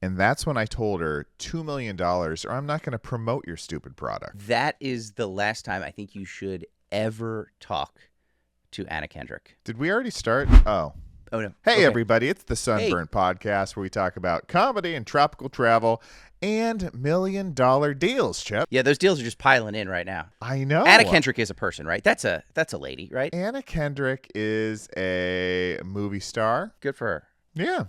And that's when I told her $2 million or I'm not going to promote your stupid product. That is the last time I think you should ever talk to Anna Kendrick. Did we already start? Oh, no. Hey, Okay. everybody. It's the Sunburnt podcast where we talk about comedy and tropical travel and $1 million deals, Chip. Yeah, those deals are just piling in right now. I know. Anna Kendrick is a person, right? That's a lady, right? Anna Kendrick is a movie star. Good for her. Yeah.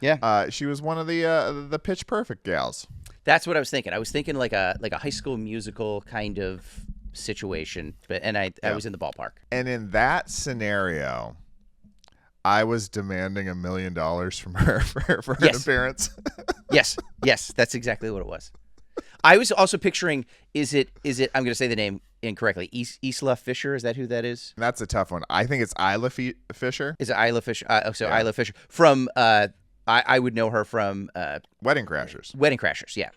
Yeah. She was one of the Pitch Perfect gals. That's what I was thinking. I was thinking like a High School Musical kind of situation, but I was in the ballpark. And in that scenario, I was demanding $1 million from her for an appearance. Yes, that's exactly what it was. I was also picturing, is it? I'm going to say the name incorrectly. Isla Fisher, is that who that is? That's a tough one. I think it's Isla Fisher. Is it Isla Fisher? Isla Fisher from. I would know her from Wedding Crashers. Wedding Crashers, yeah.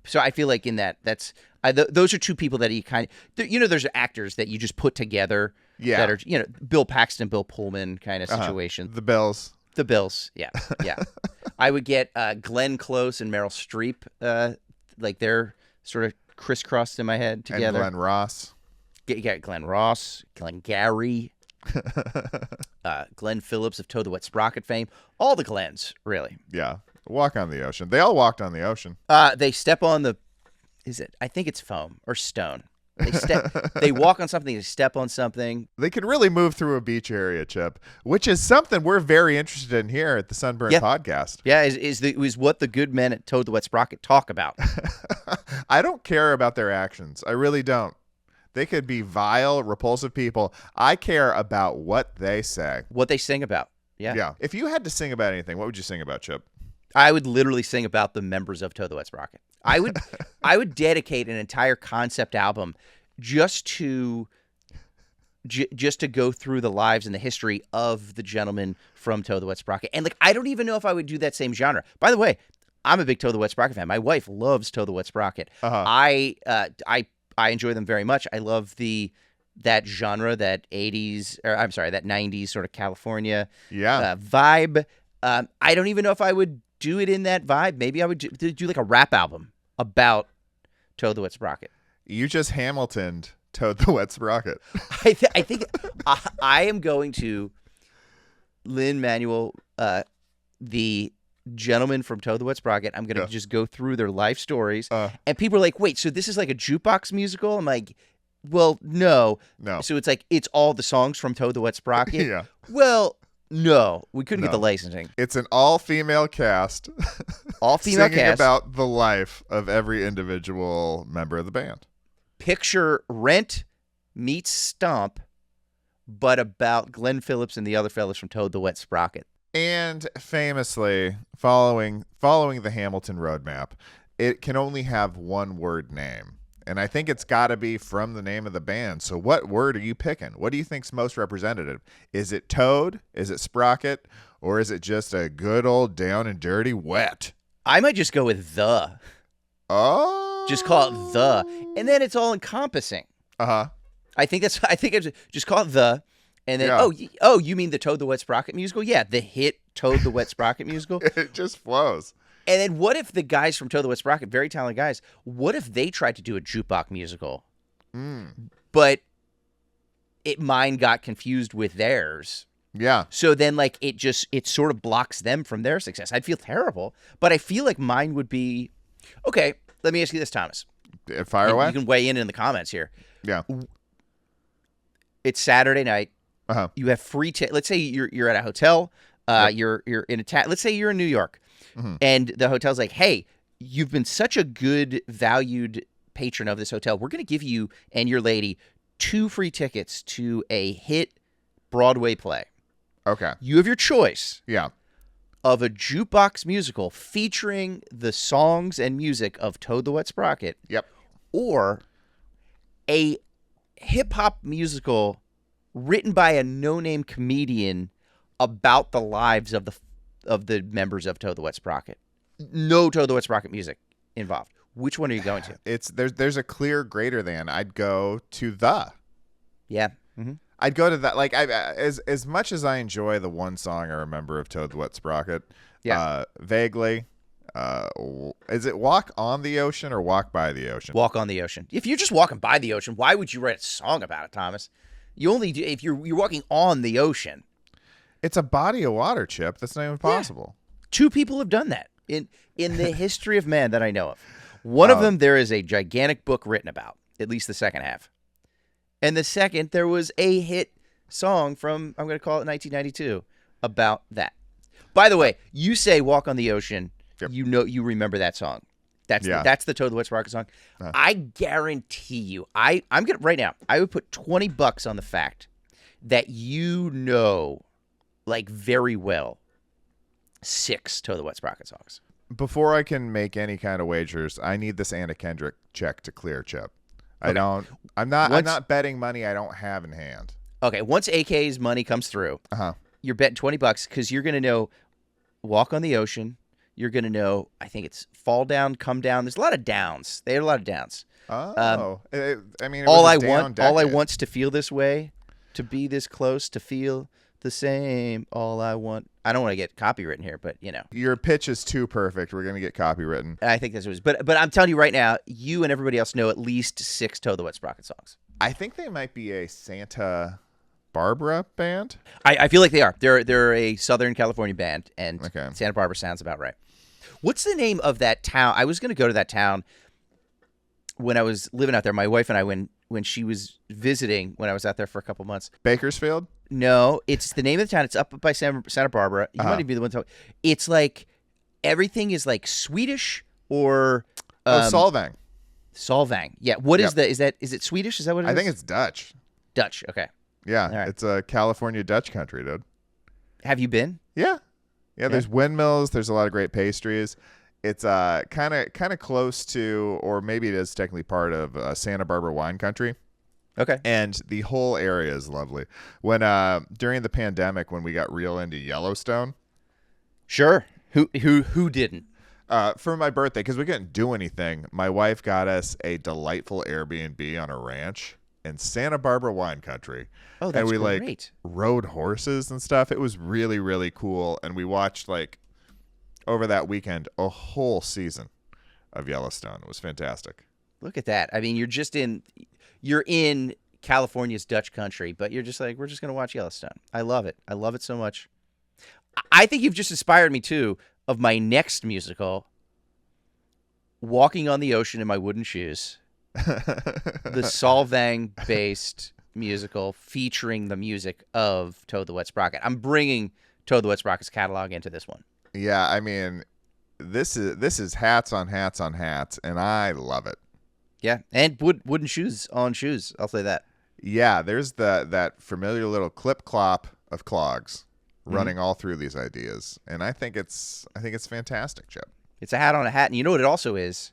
So I feel like in that's those are two people that he kind of, there's actors that you just put together. Yeah. That are, Bill Paxton, Bill Pullman kind of situation. The Bills. The Bills, yeah. I would get Glenn Close and Meryl Streep, like they're sort of crisscrossed in my head together. And Glenn Ross. You got Glenn Ross, Glenn Gary, Glenn Phillips of Toad-the-Wet-Sprocket fame. All the Glens, really. Yeah. Walk on the ocean. They all walked on the ocean. They step on I think it's foam or stone. They walk on something, they step on something. They could really move through a beach area, Chip, which is something we're very interested in here at the Sunburnt podcast. Yeah, is what the good men at Toad-the-Wet-Sprocket talk about. I don't care about their actions. I really don't. They could be vile, repulsive people. I care about what they say. What they sing about. Yeah. If you had to sing about anything, what would you sing about, Chip? I would literally sing about the members of Toad-the-Wet-Sprocket. I would dedicate an entire concept album just to go through the lives and the history of the gentlemen from Toad-the-Wet-Sprocket. And I don't even know if I would do that same genre. By the way, I'm a big Toad-the-Wet-Sprocket fan. My wife loves Toad-the-Wet-Sprocket. I enjoy them very much. I love that genre, that 90s sort of California vibe. I don't even know if I would do it in that vibe. Maybe I would do like a rap album about Toad-the-Wet-Sprocket. You just Hamiltoned Toad-the-Wet-Sprocket. I think I am going to Lin-Manuel, the gentleman from Toad-the-Wet-Sprocket. I'm going to just go through their life stories. And people are like, wait, so this is like a jukebox musical? I'm like, well, no. So it's like, it's all the songs from Toad-the-Wet-Sprocket? Yeah. Well, no. We couldn't get the licensing. It's an all-female cast. All-female singing cast. about the life of every individual member of the band. Picture Rent meets Stomp, but about Glenn Phillips and the other fellas from Toad-the-Wet-Sprocket. And famously, following the Hamilton roadmap, it can only have one word name. And I think it's got to be from the name of the band. So what word are you picking? What do you think's most representative? Is it Toad? Is it Sprocket? Or is it just a good old down and dirty wet? I might just go with the. Oh. Just call it the. And then it's all encompassing. Uh-huh. I think it's just call it the. And then, you mean the Toad-the-Wet-Sprocket musical? Yeah, the hit Toad-the-Wet-Sprocket musical. It just flows. And then what if the guys from Toad-the-Wet-Sprocket, very talented guys, what if they tried to do a jukebox musical, but mine got confused with theirs? Yeah. So then, it sort of blocks them from their success. I'd feel terrible, but I feel like mine would be, okay, let me ask you this, Thomas. Fire away. You can weigh in the comments here. Yeah. It's Saturday night. Uh-huh. You have free let's say you're at a hotel. You're in a let's say you're in New York. Mm-hmm. And the hotel's like, hey, you've been such a good, valued patron of this hotel. We're going to give you and your lady 2 free tickets to a hit Broadway play. Okay. You have your choice. Yeah. Of a jukebox musical featuring the songs and music of Toad-the-Wet-Sprocket. Yep. Or a hip-hop musical written by a no-name comedian about the lives of the members of Toad-the-Wet-Sprocket. No Toad-the-Wet-Sprocket music involved. Which one are you going to? There's a clear greater than. I'd go to the. Yeah. Mm-hmm. I'd go to that. As much as I enjoy the one song I remember of Toad-the-Wet-Sprocket, vaguely, Is it Walk on the Ocean or Walk by the Ocean? Walk on the Ocean. If you're just walking by the ocean, why would you write a song about it, Thomas? You only do if you're walking on the ocean. It's a body of water, Chip. That's not even possible. Yeah. 2 people have done that in the history of man that I know of. One of them, there is a gigantic book written about, at least the second half. And the second, there was a hit song from, I'm going to call it 1992, about that. By the way, you say Walk on the Ocean, yep. You remember that song. That's the Toad-the-Wet-Sprocket song. I guarantee you, I'm going to, right now, I would put $20 on the fact that like very well, 6 Toad-the-Wet-Sprocket songs. Before I can make any kind of wagers, I need this Anna Kendrick check to clear, Chip. Okay. I'm not betting money I don't have in hand. Okay, once AK's money comes through, you're betting $20 because you're going to know Walk on the Ocean. You're going to know, I think it's Fall Down, Come Down. There's a lot of downs. They had a lot of downs. Oh, I mean, all I want's to feel this way, to be this close, to feel the same. All I want. I don't want to get copywritten here, but your pitch is too perfect. We're going to get copywritten. I think that's what it is. But I'm telling you right now, you and everybody else know at least 6 Toad-the-Wet-Sprocket songs. I think they might be a Santa Barbara band. I feel like they are. They're a Southern California band, and Santa Barbara sounds about right. What's the name of that town? I was going to go to that town when I was living out there. My wife and I, when she was visiting, when I was out there for a couple months. Bakersfield? No, it's the name of the town. It's up by Santa Barbara. You might even be the one talking. It's like everything is like Swedish or Solvang. Solvang. Yeah. What is is it Swedish? Is that what it is? I think it's Dutch. Dutch. Okay. Yeah, right. It's a California Dutch country, dude. Have you been? Yeah. There's windmills. There's a lot of great pastries. It's kind of close to, or maybe it is technically part of Santa Barbara wine country. Okay. And the whole area is lovely. When during the pandemic, when we got real into Yellowstone. Sure. Who didn't? For my birthday, because we couldn't do anything, my wife got us a delightful Airbnb on a ranch in Santa Barbara wine country. Oh, that's great. And we rode horses and stuff. It was really, really cool. And we watched over that weekend a whole season of Yellowstone. It was fantastic. Look at that. I mean, you're in California's Dutch country, but you're just like, we're just going to watch Yellowstone. I love it. I love it so much. I think you've just inspired me too of my next musical, Walking on the Ocean in My Wooden Shoes. The Solvang-based musical featuring the music of Toad-the-Wet-Sprocket. I'm bringing Toad-the-Wet-Sprocket's catalog into this one. Yeah, I mean, this is hats on hats on hats, and I love it. Yeah, and wooden shoes on shoes. I'll say that. Yeah, there's that familiar little clip-clop of clogs running all through these ideas, and I think it's fantastic, Chip. It's a hat on a hat, and you know what it also is?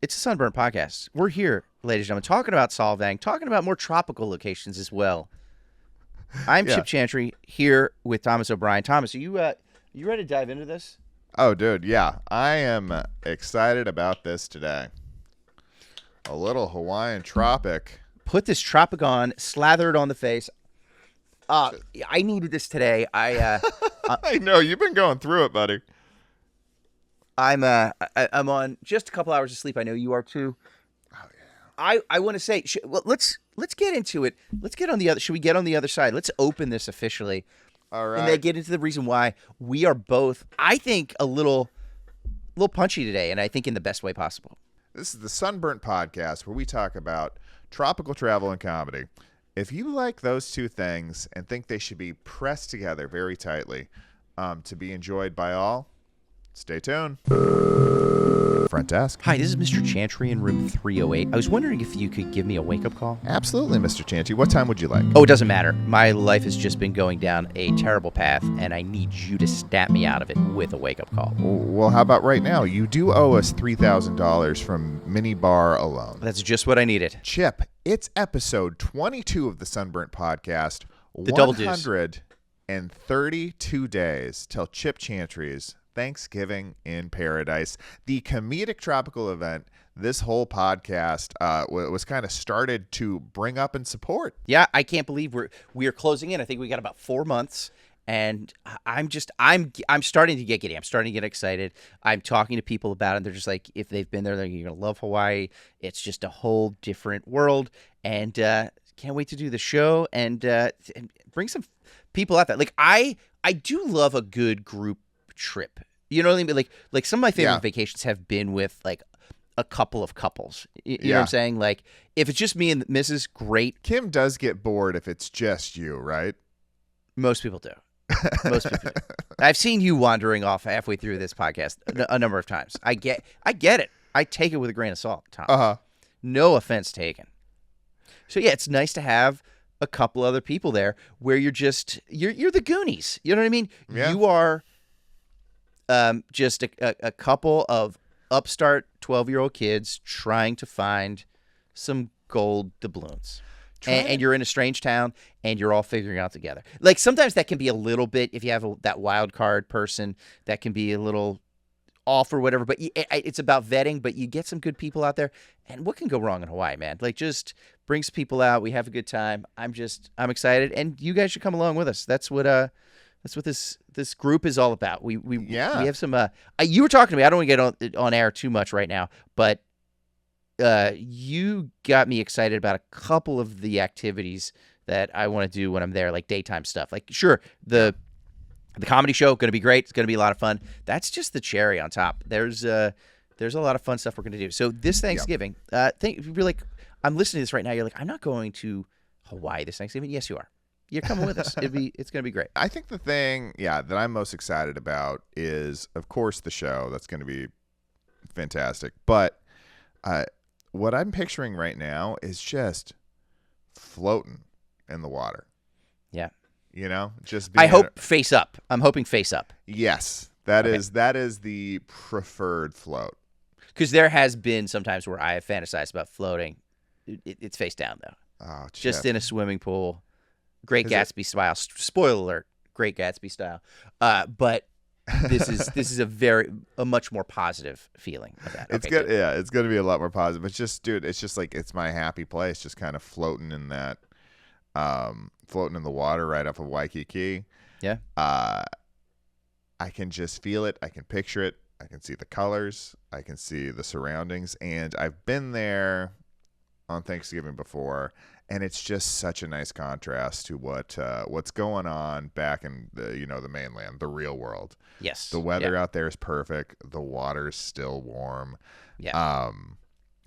It's a Sunburnt podcast. We're here, ladies and gentlemen, talking about Solvang, talking about more tropical locations as well. I'm Chip Chantry here with Thomas O'Brien. Thomas, are you ready to dive into this? Oh, dude, yeah. I am excited about this today. A little Hawaiian Tropic. Put this Tropic on, slather it on the face. I needed this today. I know you've been going through it, buddy. I'm on just a couple hours of sleep. I know you are too. Oh yeah. I want to say, let's get into it. Let's get on the other. Should we get on the other side? Let's open this officially. All right. And then get into the reason why we are both, I think, a little punchy today, and I think in the best way possible. This is the Sunburnt podcast where we talk about tropical travel and comedy. If you like those two things and think they should be pressed together very tightly to be enjoyed by all, stay tuned. Front desk. Hi, this is Mr. Chantry in room 308. I was wondering if you could give me a wake-up call. Absolutely, Mr. Chantry. What time would you like? Oh, it doesn't matter. My life has just been going down a terrible path, and I need you to snap me out of it with a wake-up call. Well, how about right now? You do owe us $3,000 from Mini Bar alone. That's just what I needed. Chip, it's episode 22 of the Sunburnt podcast. The double deuce. 132 days till Chip Chantry's Thanksgiving in Paradise, the comedic tropical event this whole podcast was kind of started to bring up and support. Yeah, I can't believe we are closing in. I think we got about 4 months, And I'm starting to get giddy. I'm starting to get excited. I'm talking to people about it. And they're just like, if they've been there, you're gonna love Hawaii. It's just a whole different world. And can't wait to do the show and bring some people out there. Like I do love a good group trip. You know what I mean? Like some of my favorite vacations have been with like a couple of couples. You know what I'm saying? Like if it's just me and Mrs., great. Kim does get bored if it's just you, right? Most people do. Most people do. I've seen you wandering off halfway through this podcast a number of times. I get it. I take it with a grain of salt, Tom. Uh-huh. No offense taken. So yeah, it's nice to have a couple other people there where you're the Goonies. You know what I mean? Yeah. You are just a couple of upstart 12-year-old kids trying to find some gold doubloons. And you're in a strange town, and you're all figuring out together. Like, sometimes that can be a little bit, if you have that wild card person, that can be a little off or whatever. But it's about vetting, but you get some good people out there. And what can go wrong in Hawaii, man? Like, just brings people out. We have a good time. I'm excited. And you guys should come along with us. That's what this group is all about. We have some, you were talking to me. I don't want to get on air too much right now, but you got me excited about a couple of the activities that I want to do when I'm there, like daytime stuff. Like, sure, the comedy show going to be great. It's going to be a lot of fun. That's just the cherry on top. There's a lot of fun stuff we're going to do. So this Thanksgiving, if you're like, I'm listening to this right now, you're like, I'm not going to Hawaii this Thanksgiving. Yes, you are. You're coming with us. It's going to be great. I think the thing, that I'm most excited about is, of course, the show. That's going to be fantastic. But what I'm picturing right now is just floating in the water. Yeah. You know, just being I hope face up. I'm hoping face up. Yes, that is the preferred float. Because there has been sometimes where I have fantasized about floating. It's face down though. Oh, just in a swimming pool. Great Gatsby style. Spoiler alert. Great Gatsby style. But this is a much more positive feeling of that. It's good. Yeah, it's going to be a lot more positive. It's just, dude, it's just like, it's my happy place, just kind of floating in that, floating in the water right off of Waikiki. Yeah. I can just feel it. I can picture it. I can see the colors. I can see the surroundings. And I've been there on Thanksgiving before, and it's just such a nice contrast to what's going on back in the mainland, the real world. Yes. The weather out there is perfect. The water's still warm. Yeah.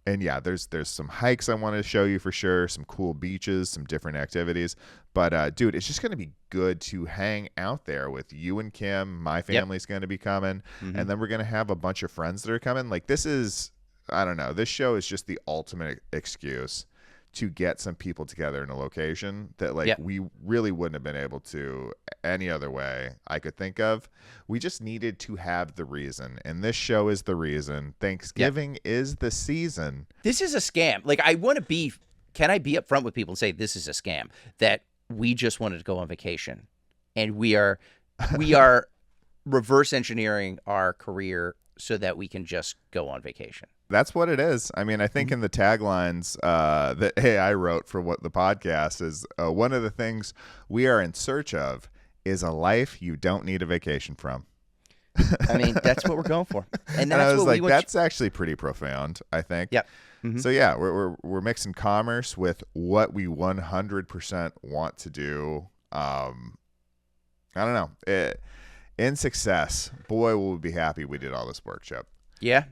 And there's some hikes I want to show you for sure, some cool beaches, some different activities. But dude, it's just going to be good to hang out there with you and Kim. My family's going to be coming, and then we're going to have a bunch of friends that are coming. Like, this is, I don't know, this show is just the ultimate excuse to get some people together in a location that we really wouldn't have been able to any other way I could think of. We just needed to have the reason, and this show is the reason. Thanksgiving is the season. This is a scam. Like, can I be upfront with people and say this is a scam, that we just wanted to go on vacation, and we are reverse engineering our career so that we can just go on vacation. That's what it is. I mean, I think in the taglines that I wrote for what the podcast is, one of the things we are in search of is a life you don't need a vacation from. I mean, that's what we're going for. And I was like, that's actually pretty profound, I think. Yep. So we're mixing commerce with what we 100% want to do. I don't know. In success, boy, will we be happy we did all this work, Chip. Yeah.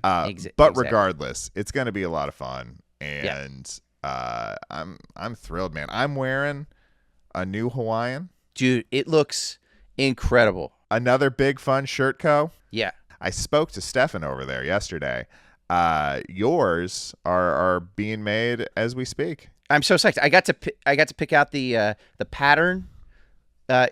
But regardless, it's going to be a lot of fun, and I'm thrilled, man. I'm wearing a new Hawaiian. Dude, it looks incredible. Another big fun shirt co. Yeah. I spoke to Stefan over there yesterday. Yours are being made as we speak. I'm so psyched. I got to pick out the pattern. I'm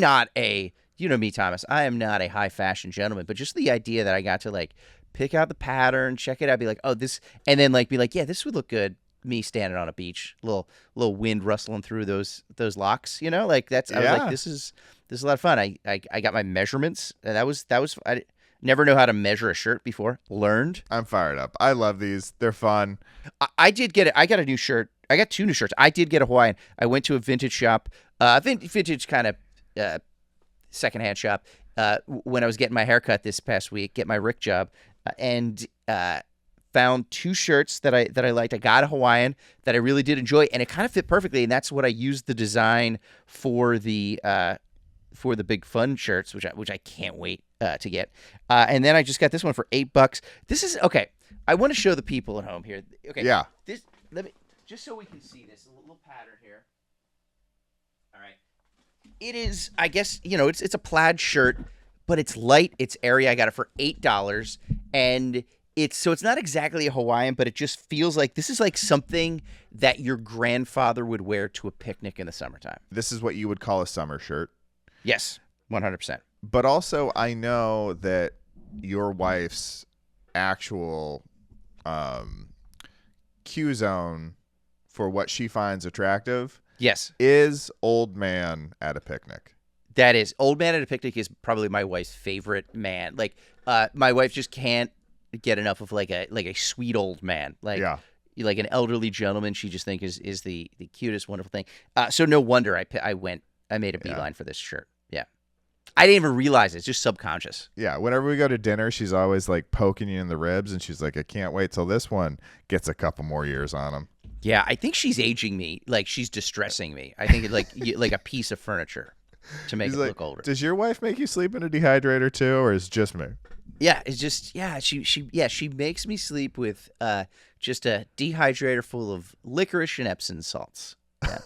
not a, you know me, Thomas, I am not a high fashion gentleman, but just the idea that I got to pick out the pattern, check it out, be like, oh, this, and then be like, yeah, this would look good. Me standing on a beach, little wind rustling through those locks, I was like, this is a lot of fun. I got my measurements, and that was I never know how to measure a shirt before. Learned. I'm fired up. I love these. They're fun. I did get it. I got a new shirt two new shirts. I did get a Hawaiian. I went to a vintage shop, vintage kind of secondhand shop when I was getting my haircut this past week, get my Rick job, and found two shirts that I liked. I got a Hawaiian that I really did enjoy, and it kind of fit perfectly. And that's what I used the design for the Big Fun shirts, which I can't wait to get. And then I just got this one for $8. This is okay. I want to show the people at home here. Okay. Yeah. Let me just so we can see this little pattern here. All right. It is, I guess, it's a plaid shirt, but it's light, it's airy. I got it for $8, and it's not exactly a Hawaiian, but it just feels like this is like something that your grandfather would wear to a picnic in the summertime. This is what you would call a summer shirt. Yes, 100%. But also, I know that your wife's actual Q zone for what she finds attractive, yes, is old man at a picnic. That is, old man at a picnic is probably my wife's favorite man. Like, my wife just can't get enough of like a sweet old man, like an elderly gentleman. She just thinks is the cutest, wonderful thing. So no wonder I made a beeline for this shirt. Yeah, I didn't even realize it. It's just subconscious. Yeah, whenever we go to dinner, she's always like poking you in the ribs, and she's like, I can't wait till this one gets a couple more years on him. Yeah, I think she's aging me. Like, she's distressing me. I think it's like a piece of furniture to make it look older. Does your wife make you sleep in a dehydrator too, or is it just me? Yeah, it's just she makes me sleep with just a dehydrator full of licorice and Epsom salts. Yeah.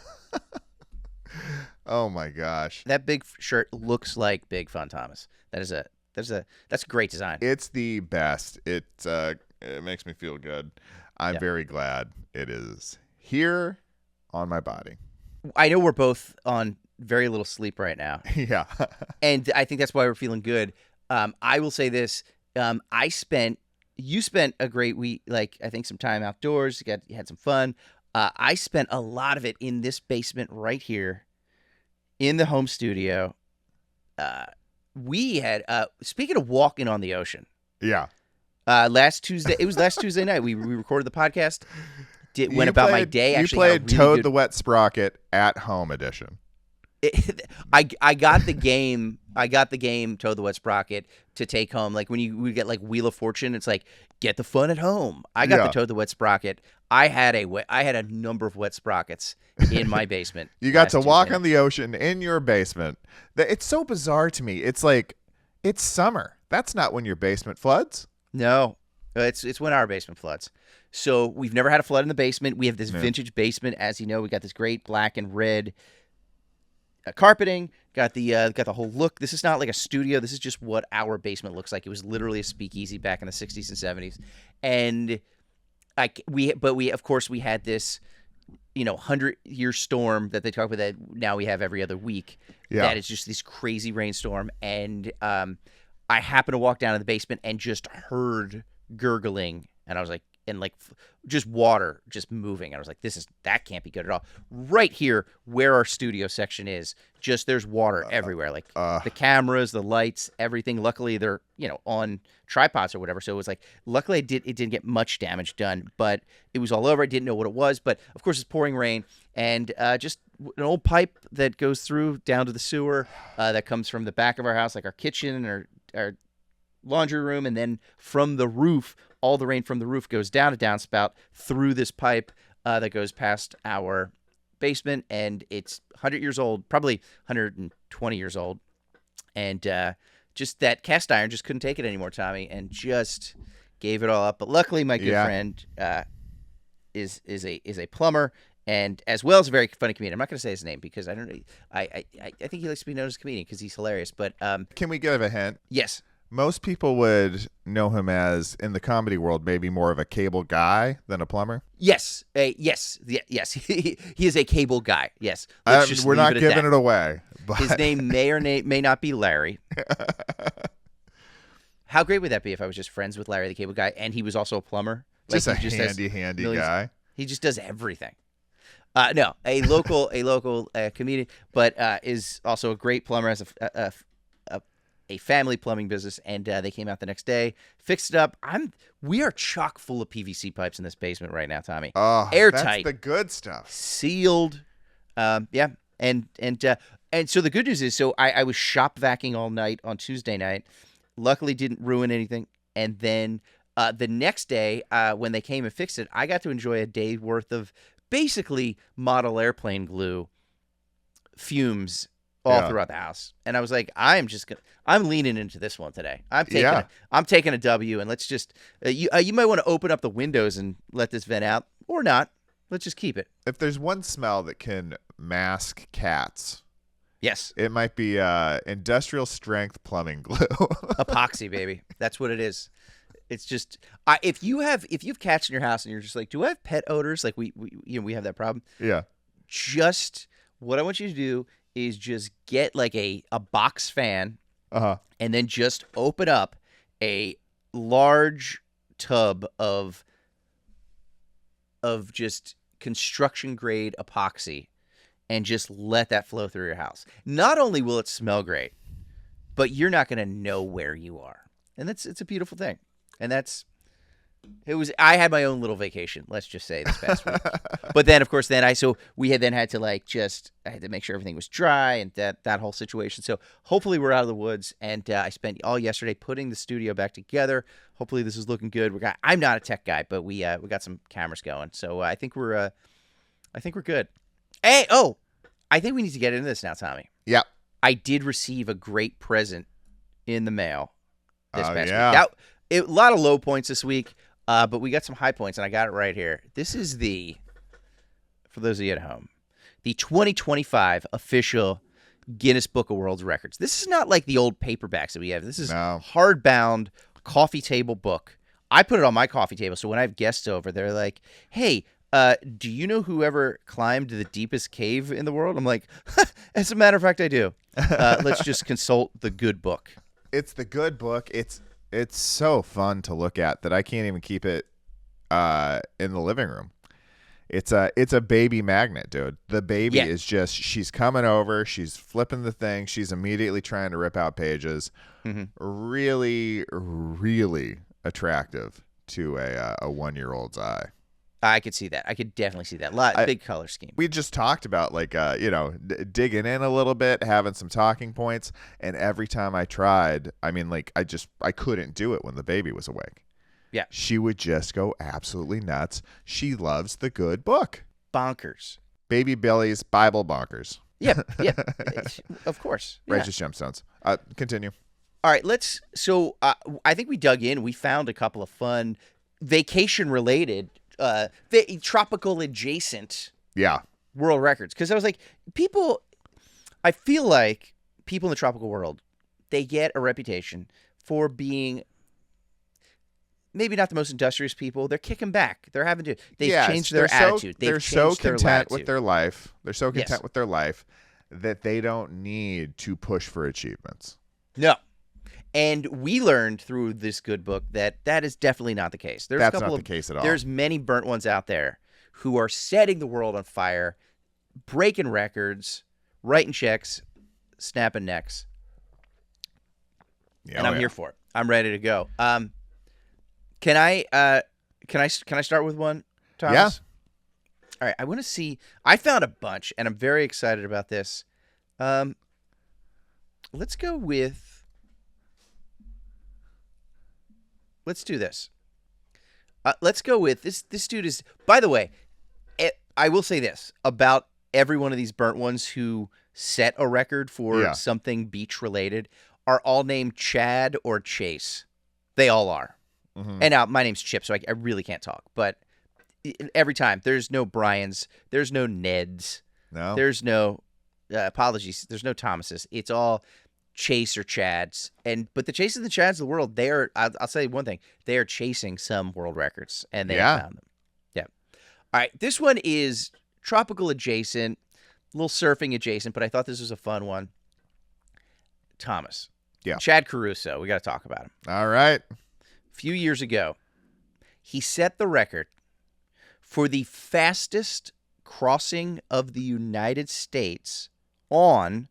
Oh my gosh. That big shirt looks like Big Fun Thomas. That's a great design. It's the best. It makes me feel good. I'm very glad it is here on my body. I know we're both on very little sleep right now. Yeah. And I think that's why we're feeling good. I will say this. You spent a great week, like I think some time outdoors. You had some fun. I spent a lot of it in this basement right here in the home studio. We had, speaking of walking on the ocean. Yeah. Last Tuesday night. We recorded the podcast. Went about my day. Actually, you played Toad-the-Wet-Sprocket at home edition. I got the game. Toad-the-Wet-Sprocket to take home. Like when we get like Wheel of Fortune, it's like get the fun at home. I got the Toad-the-Wet-Sprocket. I had a number of wet sprockets in my basement. You got to walk on the ocean in your basement. It's so bizarre to me. It's like it's summer. That's not when your basement floods. No, it's when our basement floods. So we've never had a flood in the basement. We have this vintage basement, as you know. We got this great black and red carpeting. Got the whole look. This is not like a studio. This is just what our basement looks like. It was literally a speakeasy back in the 60s and 70s. And we of course we had this 100-year storm that they talk about that now we have every other week. Yeah. That is just this crazy rainstorm. And I happened to walk down to the basement and just heard gurgling, and I was like, just water just moving. I was like, that can't be good at all. Right here where our studio section is, just there's water everywhere. Like the cameras, the lights, everything. Luckily they're, on tripods or whatever. So it was like, luckily it didn't get much damage done, but it was all over. I didn't know what it was, but of course it's pouring rain, and just an old pipe that goes through down to the sewer that comes from the back of our house, like our kitchen or our laundry room, and then from the roof, all the rain from the roof goes down a downspout through this pipe that goes past our basement, and it's 100 years old, probably 120 years old, and just that cast iron just couldn't take it anymore, Tommy, and just gave it all up. But luckily, my good friend is a plumber, and as well as a very funny comedian. I'm not going to say his name because I don't know. I think he likes to be known as a comedian because he's hilarious. But can we give a hint? Yes. Most people would know him as, in the comedy world, maybe more of a cable guy than a plumber. Yes. Yes. He is a cable guy. Yes. We're not giving it away. But... His name may or may not be Larry. How great would that be if I was just friends with Larry the cable guy and he was also a plumber? Just a handy guy. He just does everything. No, a local comedian, but is also a great plumber. Has a family plumbing business, and they came out the next day, fixed it up. We are chock full of PVC pipes in this basement right now, Tommy. Oh, airtight, that's the good stuff. sealed. Yeah, and so the good news is, so I was shop vacuuming all night on Tuesday night. Luckily, didn't ruin anything. And then the next day, when they came and fixed it, I got to enjoy a day worth of basically model airplane glue fumes all throughout the house. And I was like, I'm leaning into this one today. I'm taking a W, and let's just you might want to open up the windows and let this vent out, or not. Let's just keep it. If there's one smell that can mask cats, yes, it might be industrial strength plumbing glue. Epoxy, baby. That's what it is. It's just if you've cats in your house and you're just like, do I have pet odors? Like we have that problem. Yeah. Just what I want you to do is just get like a box fan, and then just open up a large tub of just construction grade epoxy, and just let that flow through your house. Not only will it smell great, but you're not going to know where you are, and it's a beautiful thing. And I had my own little vacation, let's just say, this past week. But then, of course, we had to I had to make sure everything was dry, and that whole situation. So hopefully we're out of the woods, and I spent all yesterday putting the studio back together. Hopefully this is looking good. I'm not a tech guy, but we got some cameras going. So I think we're good. Hey, I think we need to get into this now, Tommy. Yep. I did receive a great present in the mail this past week. Yeah. Now, a lot of low points this week. But we got some high points, and I got it right here. This is for those of you at home, the 2025 official Guinness Book of World Records. This is not like the old paperbacks that we have. This is hardbound coffee table book. I put it on my coffee table, so when I have guests over, they're like, hey, do you know whoever climbed the deepest cave in the world? I'm like, as a matter of fact, I do. Let's just consult the good book. It's the good book. It's so fun to look at that I can't even keep it in the living room. It's a baby magnet, dude. The baby is just, she's coming over, she's flipping the thing, she's immediately trying to rip out pages. Mm-hmm. Really, really attractive to a 1-year-old's eye. I could see that. I could definitely see that. Big color scheme. We just talked about digging in a little bit, having some talking points, and every time I tried, I couldn't do it when the baby was awake. Yeah. She would just go absolutely nuts. She loves the good book. Bonkers. Baby Billy's Bible bonkers. Yeah. Of course. Yeah. Righteous gemstones. Continue. All right, so I think we dug in. We found a couple of fun vacation-related tropical adjacent world records, because I was like, I feel like people in the tropical world, they get a reputation for being maybe not the most industrious people. They're kicking back. They're they've changed their attitude. They're so content with their life. They're so content with their life that they don't need to push for achievements. No. And we learned through this good book that is definitely not the case. That's not the case at all. There's many burnt ones out there who are setting the world on fire, breaking records, writing checks, snapping necks. Yeah, and I'm here for it. I'm ready to go. Can I start with one, Thomas? Yeah. All right. I want to see. I found a bunch, and I'm very excited about this. Let's go with. Let's do this. Let's go with this. This dude is, by the way, I will say this about every one of these burnt ones who set a record for something beach related are all named Chad or Chase. They all are. Mm-hmm. And now my name's Chip, so I really can't talk. But every time, there's no Brians, there's no Neds, there's no apologies, there's no Thomases. It's all Chase or Chads, but the Chases and the Chads of the world, they are. I'll say one thing: they are chasing some world records, and they have found them. Yeah. All right, this one is tropical adjacent, a little surfing adjacent, but I thought this was a fun one. Thomas, Chad Caruso, we got to talk about him. All right. A few years ago, he set the record for the fastest crossing of the United States on.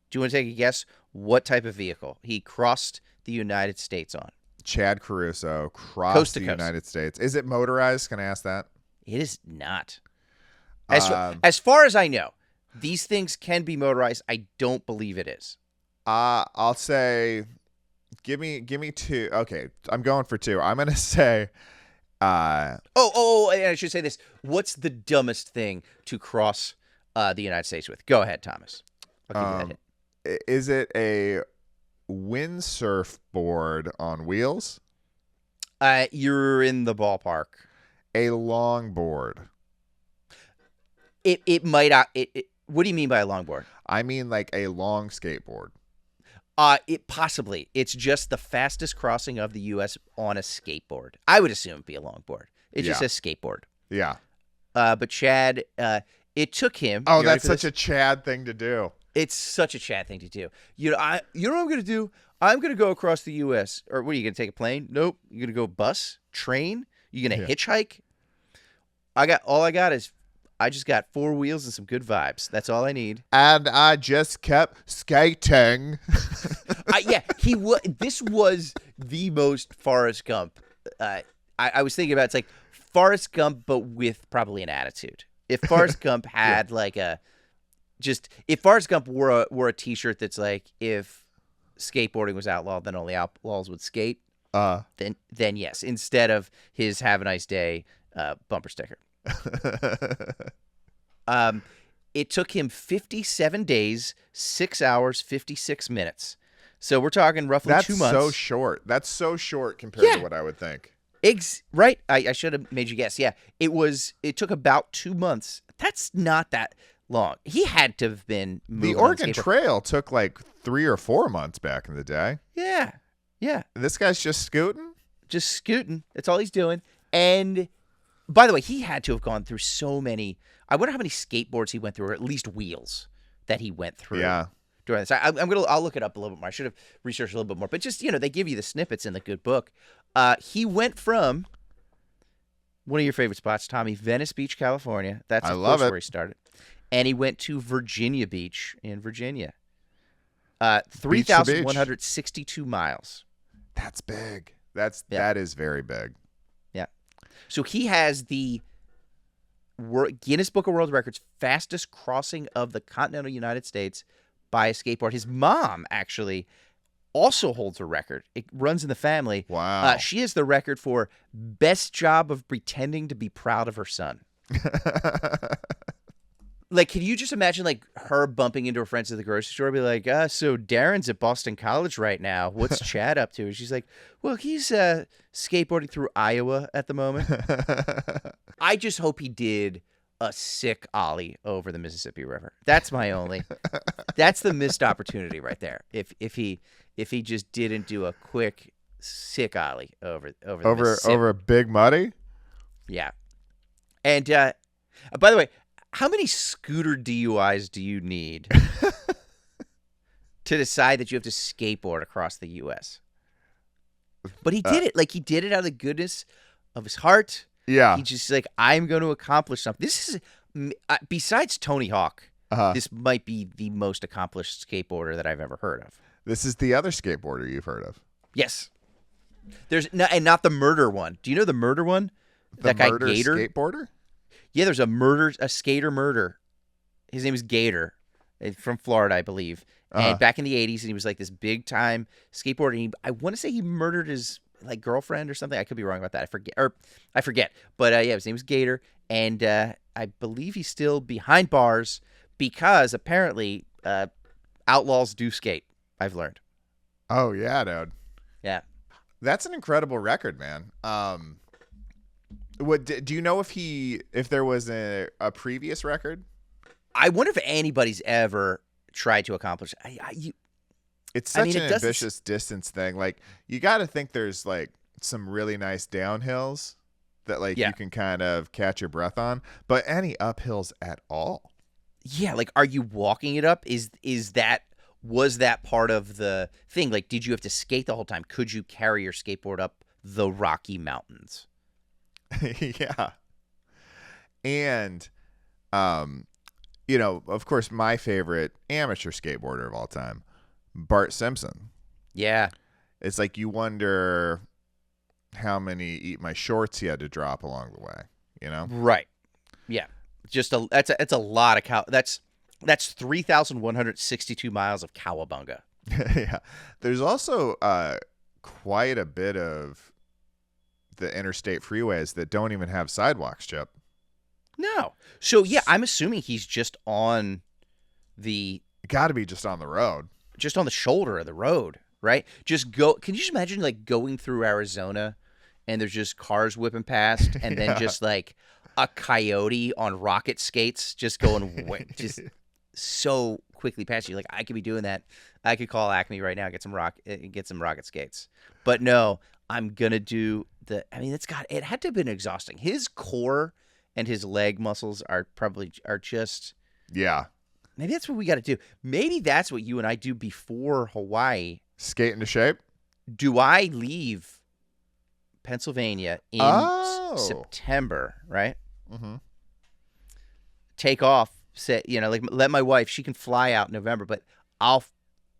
Do you want to take a guess what type of vehicle he crossed the United States on. Chad Caruso crossed Coast to the coast. United States. Is it motorized? Can I ask that? It is not. As far as I know, these things can be motorized. I don't believe it is. I'll say, give me two. Okay, I'm going for two. I'm gonna say, and I should say this. What's the dumbest thing to cross the United States with? Go ahead, Thomas. I'll give you that hint. Is it a windsurf board on wheels? You're in the ballpark. A longboard. It might. What do you mean by a longboard? I mean like a long skateboard. It possibly. It's just the fastest crossing of the U.S. on a skateboard. I would assume it'd be a longboard. It just says skateboard. Yeah. But Chad, it took him. Oh, that's such a Chad thing to do. It's such a Chad thing to do. You know what I'm gonna do? I'm gonna go across the U.S. Or what are you gonna take a plane? Nope. You're gonna go bus, train. You're gonna hitchhike. I just got four wheels and some good vibes. That's all I need. And I just kept skating. This was the most Forrest Gump. I was thinking about it's like Forrest Gump, but with probably an attitude. If Forrest Gump had if Forrest Gump wore a T-shirt that's like, if skateboarding was outlawed, then only outlaws would skate. Then yes, instead of his "Have a nice day" bumper sticker. It took him 57 days, 6 hours, 56 minutes. So we're talking roughly 2 months. That's so short. That's so short compared to what I would think. Right. I should have made you guess. Yeah. It took about 2 months. That's not that long. He had to have been moving. The Oregon Trail took like 3 or 4 months back in the day. Yeah. Yeah. This guy's just scooting? Just scooting. That's all he's doing. And by the way, he had to have gone through so many. I wonder how many skateboards he went through, or at least wheels that he went through. Yeah. During this, I'll look it up a little bit more. I should have researched a little bit more, but just they give you the snippets in the good book. He went from one of your favorite spots, Tommy, Venice Beach, California. That's of course where he started, and he went to Virginia Beach in Virginia. 3,162 miles. That's big. That is very big. Yeah. So he has the Guinness Book of World Records fastest crossing of the continental United States by a skateboard. His mom actually also holds a record. It runs in the family. Wow. She has the record for best job of pretending to be proud of her son. Like, can you just imagine, like, her bumping into her friends at the grocery store, be like, so Darren's at Boston College right now. What's Chad up to? And she's like, well, he's skateboarding through Iowa at the moment. I just hope he did a sick ollie over the Mississippi River. That's my only. That's the missed opportunity right there. If he just didn't do a quick sick ollie over a Big Muddy. Yeah. And by the way, how many scooter DUIs do you need to decide that you have to skateboard across the U.S.? But he did it. Like, he did it out of the goodness of his heart. Yeah. He just like, I'm going to accomplish something. This is, besides Tony Hawk, this might be the most accomplished skateboarder that I've ever heard of. This is the other skateboarder you've heard of. Yes. And not the murder one. Do you know the murder one? That guy Gator? Skateboarder? Yeah, there's a skater murder. His name is Gator, from Florida, I believe. And back in the 80s, and he was like this big time skateboarder. I want to say he murdered his like girlfriend or something. I could be wrong about that. I forget. But yeah, his name was Gator, and I believe he's still behind bars because apparently outlaws do skate. I've learned. Oh yeah, dude. Yeah, that's an incredible record, man. What do you know if there was a previous record? I wonder if anybody's ever tried to accomplish. It's such an ambitious distance thing. Like, you got to think there's like some really nice downhills that like you can kind of catch your breath on, but any uphills at all? Yeah, like, are you walking it up? Was that part of the thing? Like, did you have to skate the whole time? Could you carry your skateboard up the Rocky Mountains? Yeah. And of course, my favorite amateur skateboarder of all time, Bart Simpson. Yeah. It's like you wonder how many Eat My Shorts he had to drop along the way, you know? Right. Yeah. It's a lot of that's 3,162 miles of cowabunga. Yeah. There's also quite a bit of the interstate freeways that don't even have sidewalks, Chip. No. So, yeah, I'm assuming he's just on the... Got to be just on the road. Just on the shoulder of the road, right? Can you just imagine, like, going through Arizona and there's just cars whipping past and then just, like, a coyote on rocket skates just going just so quickly past you. Like, I could be doing that. I could call Acme right now, get some rocket skates. But no, I'm going to do it had to have been exhausting. His core and his leg muscles are just. Yeah. Maybe that's what we got to do. Maybe that's what you and I do before Hawaii. Skate into shape? Do I leave Pennsylvania in September, right? Mm-hmm. Take off, let my wife, she can fly out in November, but I'll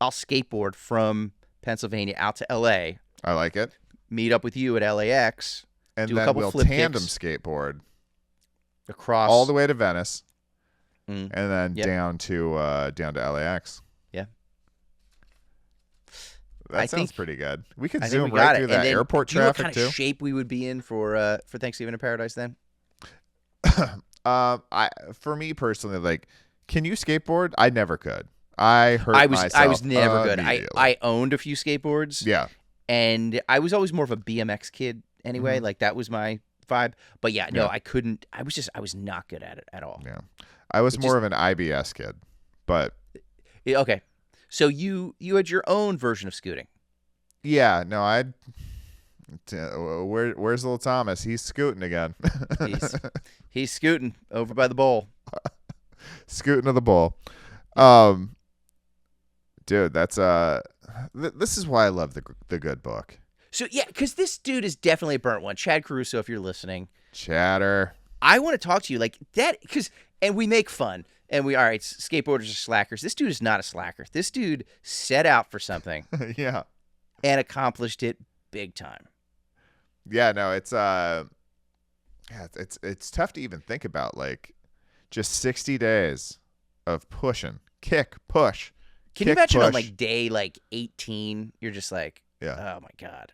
skateboard from Pennsylvania out to LA. I like it. Meet up with you at LAX. And do then a couple we'll flip tandem kicks skateboard across all the way to Venice. Mm. And then down to LAX. Yeah. That sounds pretty good. We could I think zoom we right got through it. that And then, airport do you know traffic what kind too. of shape we would be in for Thanksgiving in Paradise then? For me personally, like, can you skateboard? I never could. I myself. I was never good. immediately. I owned a few skateboards. Yeah. And I was always more of a BMX kid anyway. Mm-hmm. Like, that was my vibe. But yeah, no, Yeah. I couldn't. I was not good at it at all. Yeah. I was more of an IBS kid, but Okay. So you had your own version of scooting. yeah, no, where's little Thomas? He's scooting again. He's scooting over by the bowl. Scooting to the bowl. Dude, that's this is why I love the good book. So yeah, because this dude is definitely a burnt one. Chad Caruso, if you're listening. Chatter. I want to talk to you like that and we make fun. And skateboarders are slackers. This dude is not a slacker. This dude set out for something. Yeah. And accomplished it big time. Yeah, no, it's tough to even think about, like, just 60 days of pushing, kick, push. Can you imagine on like day 18, you're just like, yeah, oh my God,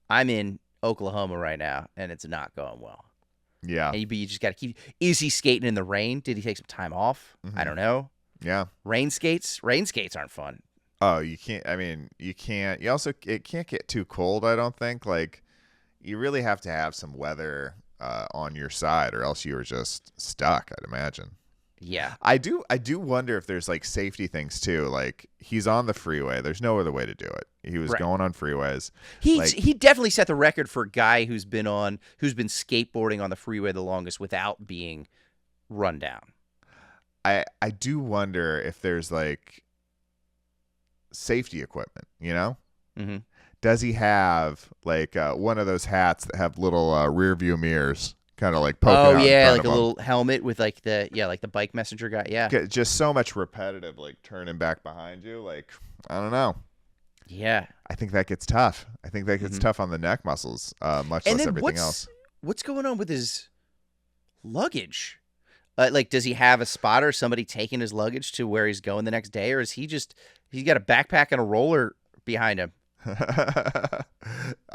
I'm in Oklahoma right now and it's not going well. Yeah. And you just got to keep. Is he skating in the rain? Did he take some time off? Mm-hmm. I don't know. Yeah. Rain skates aren't fun. Oh, you can't. I mean, you can't. You also, it can't get too cold, I don't think. Like, you really have to have some weather on your side, or else you are just stuck, I'd imagine. Yeah. I do wonder if there's like safety things too. Like, he's on the freeway. There's no other way to do it. He was going on freeways. He definitely set the record for a guy who's been skateboarding on the freeway the longest without being run down. I do wonder if there's like safety equipment, you know? Mm-hmm. Does he have like one of those hats that have little rear view mirrors kind of like poking out in front like of a him? little helmet with like the bike messenger guy. Yeah. Just so much repetitive, like turning back behind you. Like, I don't know. Yeah. I think that gets tough. I think that gets tough on the neck muscles, much less everything else. What's going on with his luggage? Like, does he have a spotter, somebody taking his luggage to where he's going the next day, or is he's got a backpack and a roller behind him?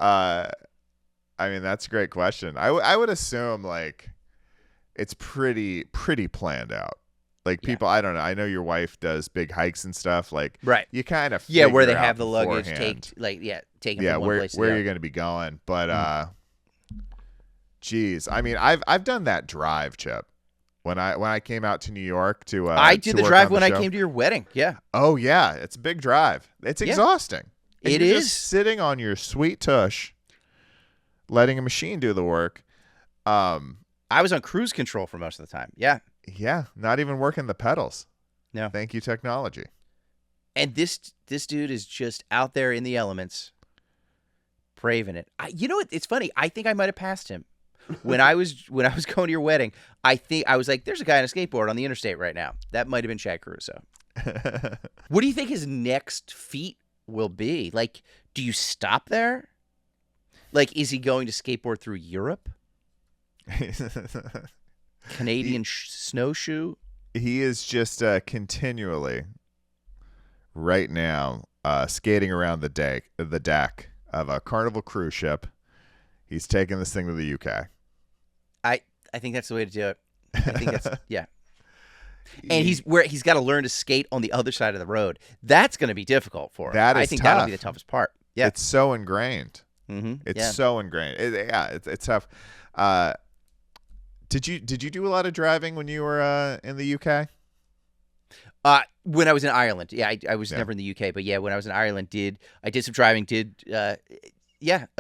I mean, that's a great question. I would assume like it's pretty planned out. Like, people, I don't know. I know your wife does big hikes and stuff. Like, right? You kind of where they out have the luggage beforehand. taken from one place to the where other. you're going to be going. But geez, I mean, I've done that drive, Chip. When I came out to New York to I did the drive when I show. came to your wedding. Yeah. Oh yeah, it's a big drive. It's exhausting. And It you're is just sitting on your sweet tush, letting a machine do the work. I was on cruise control for most of the time. Yeah. Yeah, not even working the pedals. No. Thank you, technology. And this dude is just out there in the elements, braving it. You know what? It's funny. I think I might have passed him when I was going to your wedding. I think I was like, "There's a guy on a skateboard on the interstate right now." That might have been Chad Caruso. What do you think his next feat will be? Like, do you stop there? Like, is he going to skateboard through Europe? Canadian snowshoe? He is just continually, right now, skating around the deck of a Carnival cruise ship. He's taking this thing to the UK. I think that's the way to do it. I think that's yeah. And he's got to learn to skate on the other side of the road. That's going to be difficult for him. I think that'll be the toughest part. Yeah, it's so ingrained. It's so ingrained. It's tough. Did you do a lot of driving when you were in the UK? When I was in Ireland, I was never in the UK, but when I was in Ireland, I did some driving, a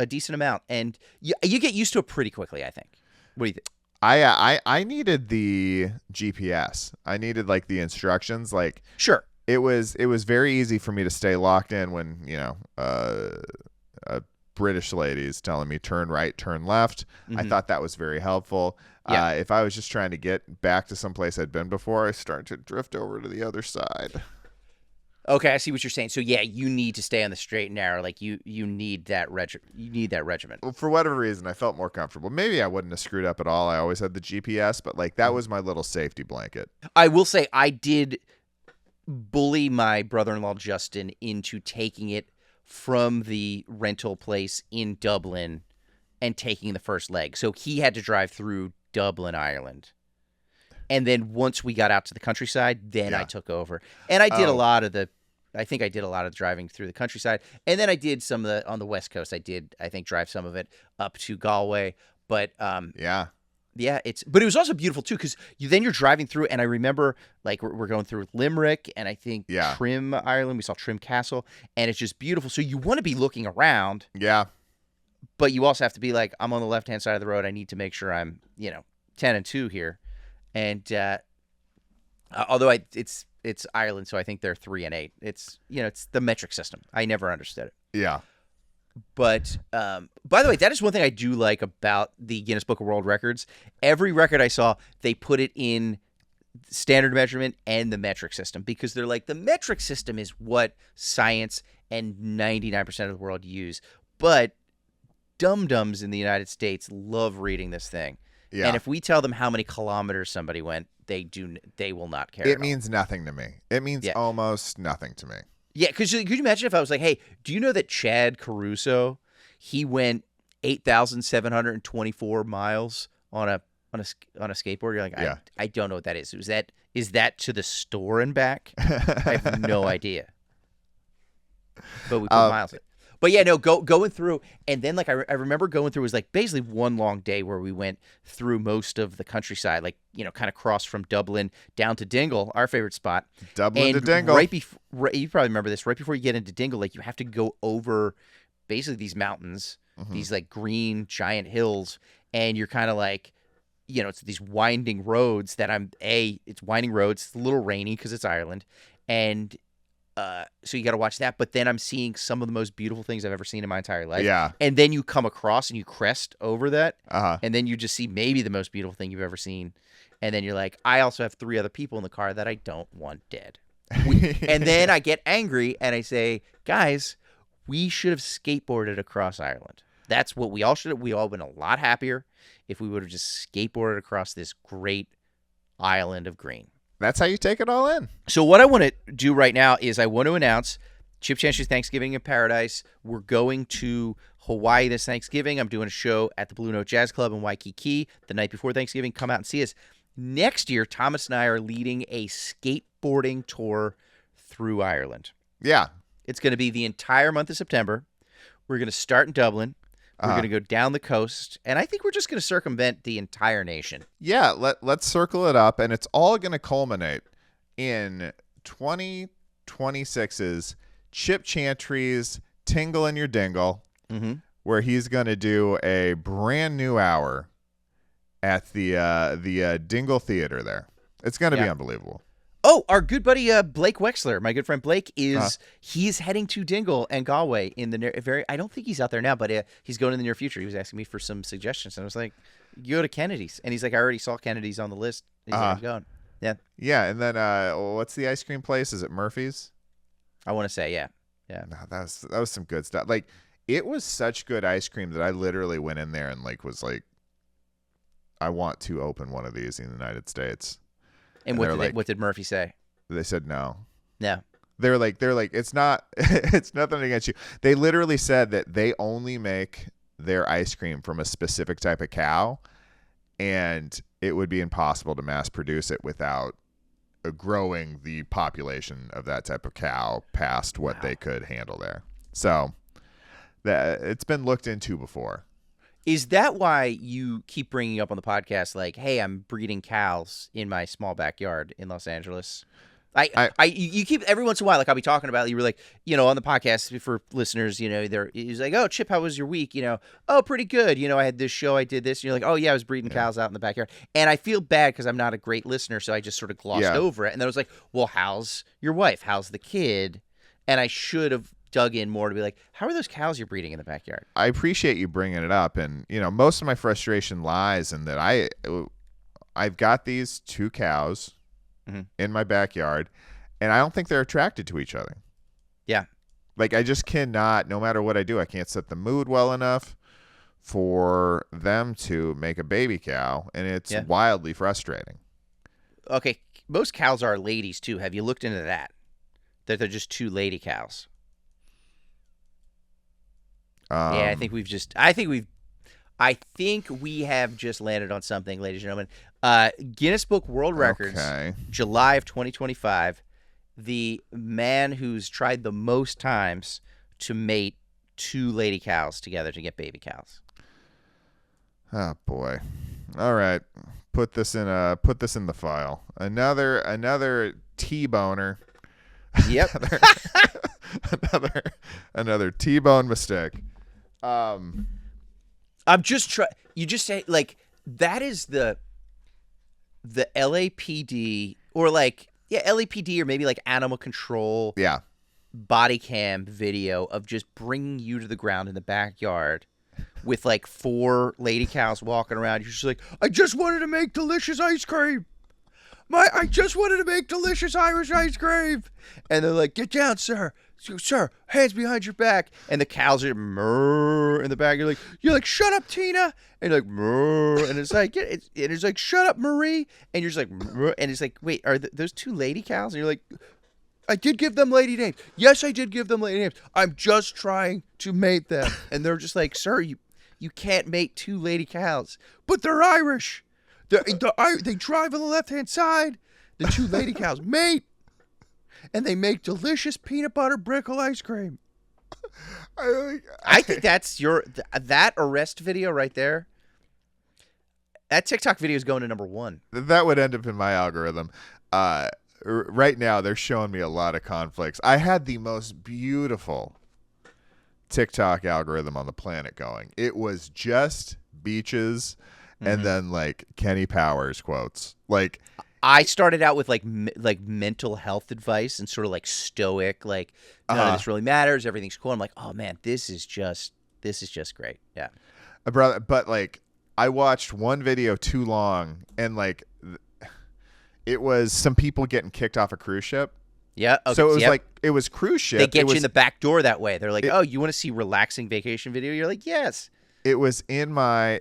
decent amount, and you get used to it pretty quickly, I think. What do you think? I needed the GPS. I needed like the instructions. Like sure, it was very easy for me to stay locked in when a British lady's telling me turn right, turn left. I thought that was very helpful. Yeah. If I was just trying to get back to some place I'd been before, I start to drift over to the other side. Okay, I see what you're saying. So you need to stay on the straight and narrow. Like you need that regiment. Well, for whatever reason, I felt more comfortable. Maybe I wouldn't have screwed up at all. I always had the GPS, but like that was my little safety blanket. I will say I did bully my brother-in-law Justin into taking it from the rental place in Dublin and taking the first leg. So he had to drive through Dublin, Ireland. And then once we got out to the countryside, then I took over. And I did I think I did a lot of driving through the countryside. And then I did some of on the West Coast. I think, drive some of it up to Galway. But but it was also beautiful too, because you're driving through, and I remember like we're going through Limerick, and I think Trim, Ireland. We saw Trim Castle, and it's just beautiful. So you want to be looking around. Yeah. But you also have to be like, I'm on the left-hand side of the road. I need to make sure I'm 10-2 here. And although it's Ireland, so I think they're 3-8. It's it's the metric system. I never understood it. Yeah. But by the way, that is one thing I do like about the Guinness Book of World Records. Every record I saw, they put it in standard measurement and the metric system, because they're like, the metric system is what science and 99% of the world use. But dum-dums in the United States love reading this thing. Yeah. And if we tell them how many kilometers somebody went, they will not care. It means nothing to me. It means almost nothing to me. Yeah, because could you imagine if I was like, hey, do you know that Chad Caruso, he went 8,724 miles on a skateboard? You're like, I don't know what that is. Is that to the store and back? I have no idea. But we put miles in it. But yeah, no, going through, and then like I remember going through, it was like basically one long day where we went through most of the countryside, like kind of crossed from Dublin down to Dingle, our favorite spot. Dublin to Dingle. Right before, you probably remember this. Right before you get into Dingle, like you have to go over basically these mountains, these like green giant hills, and you're kind of like, it's these winding roads that it's winding roads. It's a little rainy because it's Ireland, and so you got to watch that. But then I'm seeing some of the most beautiful things I've ever seen in my entire life. Yeah. And then you come across and you crest over that. And then you just see maybe the most beautiful thing you've ever seen. And then you're like, I also have 3 other people in the car that I don't want dead. And then I get angry and I say, guys, we should have skateboarded across Ireland. That's what we all should have. We all been a lot happier if we would have just skateboarded across this great island of green. That's how you take it all in. So what I want to do right now is I want to announce Chip Chance's Thanksgiving in Paradise. We're going to Hawaii this Thanksgiving. I'm doing a show at the Blue Note Jazz Club in Waikiki the night before Thanksgiving. Come out and see us. Next year, Thomas and I are leading a skateboarding tour through Ireland. Yeah. It's going to be the entire month of September. We're going to start in Dublin. We're going to go down the coast, and I think we're just going to circumvent the entire nation. Yeah, let's circle it up, and it's all going to culminate in 2026's Chip Chantry's Tingle in Your Dingle, where he's going to do a brand new hour at the Dingle Theater there. It's going to be unbelievable. Oh, our good buddy Blake Wexler, my good friend Blake, he's heading to Dingle and Galway in the I don't think he's out there now, but he's going in the near future. He was asking me for some suggestions, and I was like, "You go to Kennedy's," and he's like, "I already saw Kennedy's on the list." He's like, "I'm going." Yeah. Yeah, and then what's the ice cream place? Is it Murphy's? I want to say, yeah. No, that was some good stuff. Like, it was such good ice cream that I literally went in there and like was like, I want to open one of these in the United States. And what did Murphy say? They said no. No. They're like it's not it's nothing against you. They literally said that they only make their ice cream from a specific type of cow, and it would be impossible to mass produce it without growing the population of that type of cow past what they could handle there. So that it's been looked into before. Is that why you keep bringing up on the podcast, like, hey, I'm breeding cows in my small backyard in Los Angeles? You keep every once in a while, like I'll be talking about, you were like, on the podcast for listeners, he's like, oh, Chip, how was your week? Oh, pretty good. I had this show, I did this. And you're like, oh yeah, I was breeding cows out in the backyard. And I feel bad because I'm not a great listener. So I just sort of glossed over it. And then I was like, well, how's your wife? How's the kid? And I should have dug in more to be like, how are those cows you're breeding in the backyard? I appreciate you bringing it up. And, most of my frustration lies in that I've got these 2 cows in my backyard, and I don't think they're attracted to each other. Yeah. Like, I just cannot, no matter what I do, I can't set the mood well enough for them to make a baby cow, and it's wildly frustrating. Okay, most cows are ladies too. Have you looked into that? That they're just 2 lady cows. I think we have just landed on something, ladies and gentlemen. Guinness Book World Records, July of 2025. The man who's tried the most times to mate 2 lady cows together to get baby cows. Oh boy! All right, put this in the file. Another T-boner. Yep. another T-bone mistake. I'm just you just say, like, that is the LAPD or LAPD or maybe like animal control body cam video of just bringing you to the ground in the backyard with like 4 lady cows walking around. You're just like, I just wanted to make delicious ice cream. I just wanted to make delicious Irish ice cream. And they're like, get down, sir. Sir, hands behind your back. And the cows are murr in the back. You're like, shut up, Tina. And you're like, murr. And it's like, shut up, Marie. And you're just like, murr. And it's like, wait, are those 2 lady cows? And you're like, I did give them lady names. Yes, I did give them lady names. I'm just trying to mate them. And they're just like, sir, you can't mate 2 lady cows. But they're Irish. They drive on the left-hand side. The 2 lady cows mate. And they make delicious peanut butter brickle ice cream. I think that's that arrest video right there. That TikTok video is going to number 1. That would end up in my algorithm. Right now, they're showing me a lot of conflicts. I had the most beautiful TikTok algorithm on the planet going. It was just beaches and then like Kenny Powers quotes. Like, I started out with like mental health advice and sort of like stoic, like none of this really matters, everything's cool. I'm like, oh man, this is just great. Yeah, brother. But like, I watched one video too long, and like, it was some people getting kicked off a cruise ship. Yeah. Okay, so it was like, it was cruise ship. They get you in the back door that way. They're like, oh, you want to see relaxing vacation video? You're like, yes. It was in my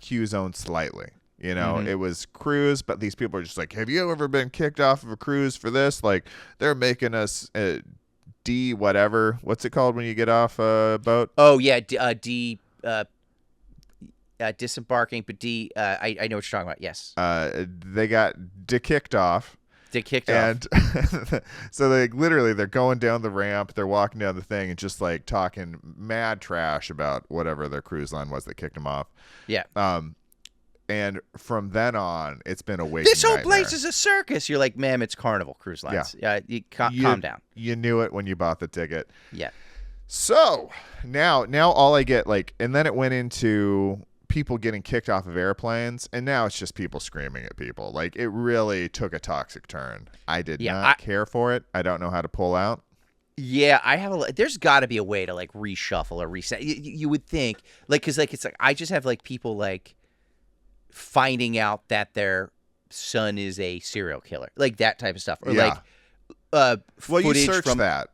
Q zone slightly. It was cruise, but these people are just like, have you ever been kicked off of a cruise for this? Like, they're making us D whatever. What's it called when you get off a boat? Oh, yeah, disembarking, but I know what you're talking about, yes. They got de-kicked off. And so they're going down the ramp, they're walking down the thing and just like talking mad trash about whatever their cruise line was that kicked them off. Yeah. And from then on, it's been a waking This whole nightmare. place is a circus. You're like, ma'am, it's Carnival Cruise Lines. Yeah, calm down. You knew it when you bought the ticket. Yeah. So now all I get, like, and then it went into people getting kicked off of airplanes, and now it's just people screaming at people. Like, it really took a toxic turn. I did not care for it. I don't know how to pull out. Yeah, there's got to be a way to like reshuffle or reset. You would think, like, because like it's like I just have like people like finding out that their son is a serial killer, like that type of stuff, or Yeah. like Well, you footage searched from that.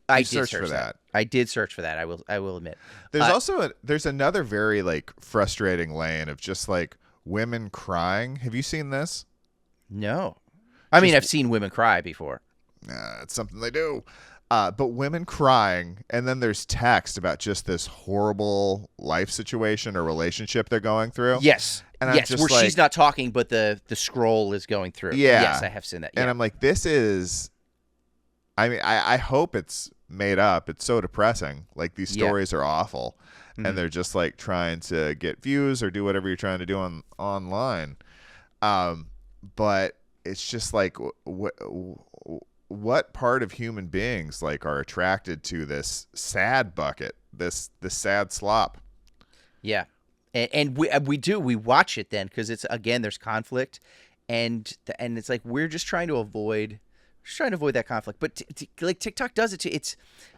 I You did searched search for that. that. I did search for that. I will admit. There's also there's another very like frustrating lane of just like women crying. Have you seen this? No. I mean, I've seen women cry before. It's something they do. But women crying, and then there's text about just this horrible life situation or relationship they're going through. Yes. And I'm yes, just where like, she's not talking, but the scroll is going through. Yeah. Yes, I have seen that. Yeah. And I'm like, this is, I mean, I hope it's made up. It's so depressing. Like, these stories are awful. Mhm. And they're just like trying to get views or do whatever you're trying to do online. But it's just like, what part of human beings like are attracted to this sad bucket, this sad slop? Yeah. And we watch it then because it's, again, there's conflict, and it's like we're just trying to avoid that conflict. But like TikTok does it too.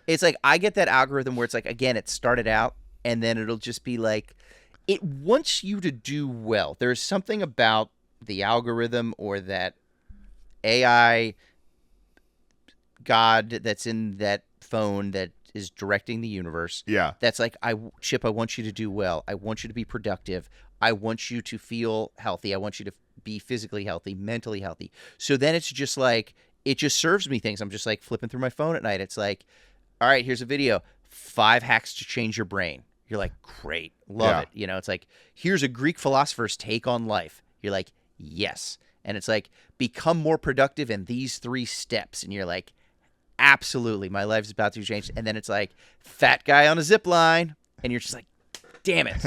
It's like I get that algorithm where it's like, again, it started out and then it'll just be like it wants you to do well. There's something about the algorithm or that AI God that's in that phone that is directing the universe. Yeah. That's like, Chip, I want you to do well. I want you to be productive. I want you to feel healthy. I want you to be physically healthy, mentally healthy. So then it's just like, it just serves me things. I'm just like flipping through my phone at night. It's like, all right, here's a video, 5 hacks to change your brain. You're like, great, love it. You know, it's like, here's a Greek philosopher's take on life. You're like, yes. And it's like, become more productive in these 3 steps. And you're like, absolutely, my life's about to change. And then it's like, fat guy on a zip line. And you're just like, damn it.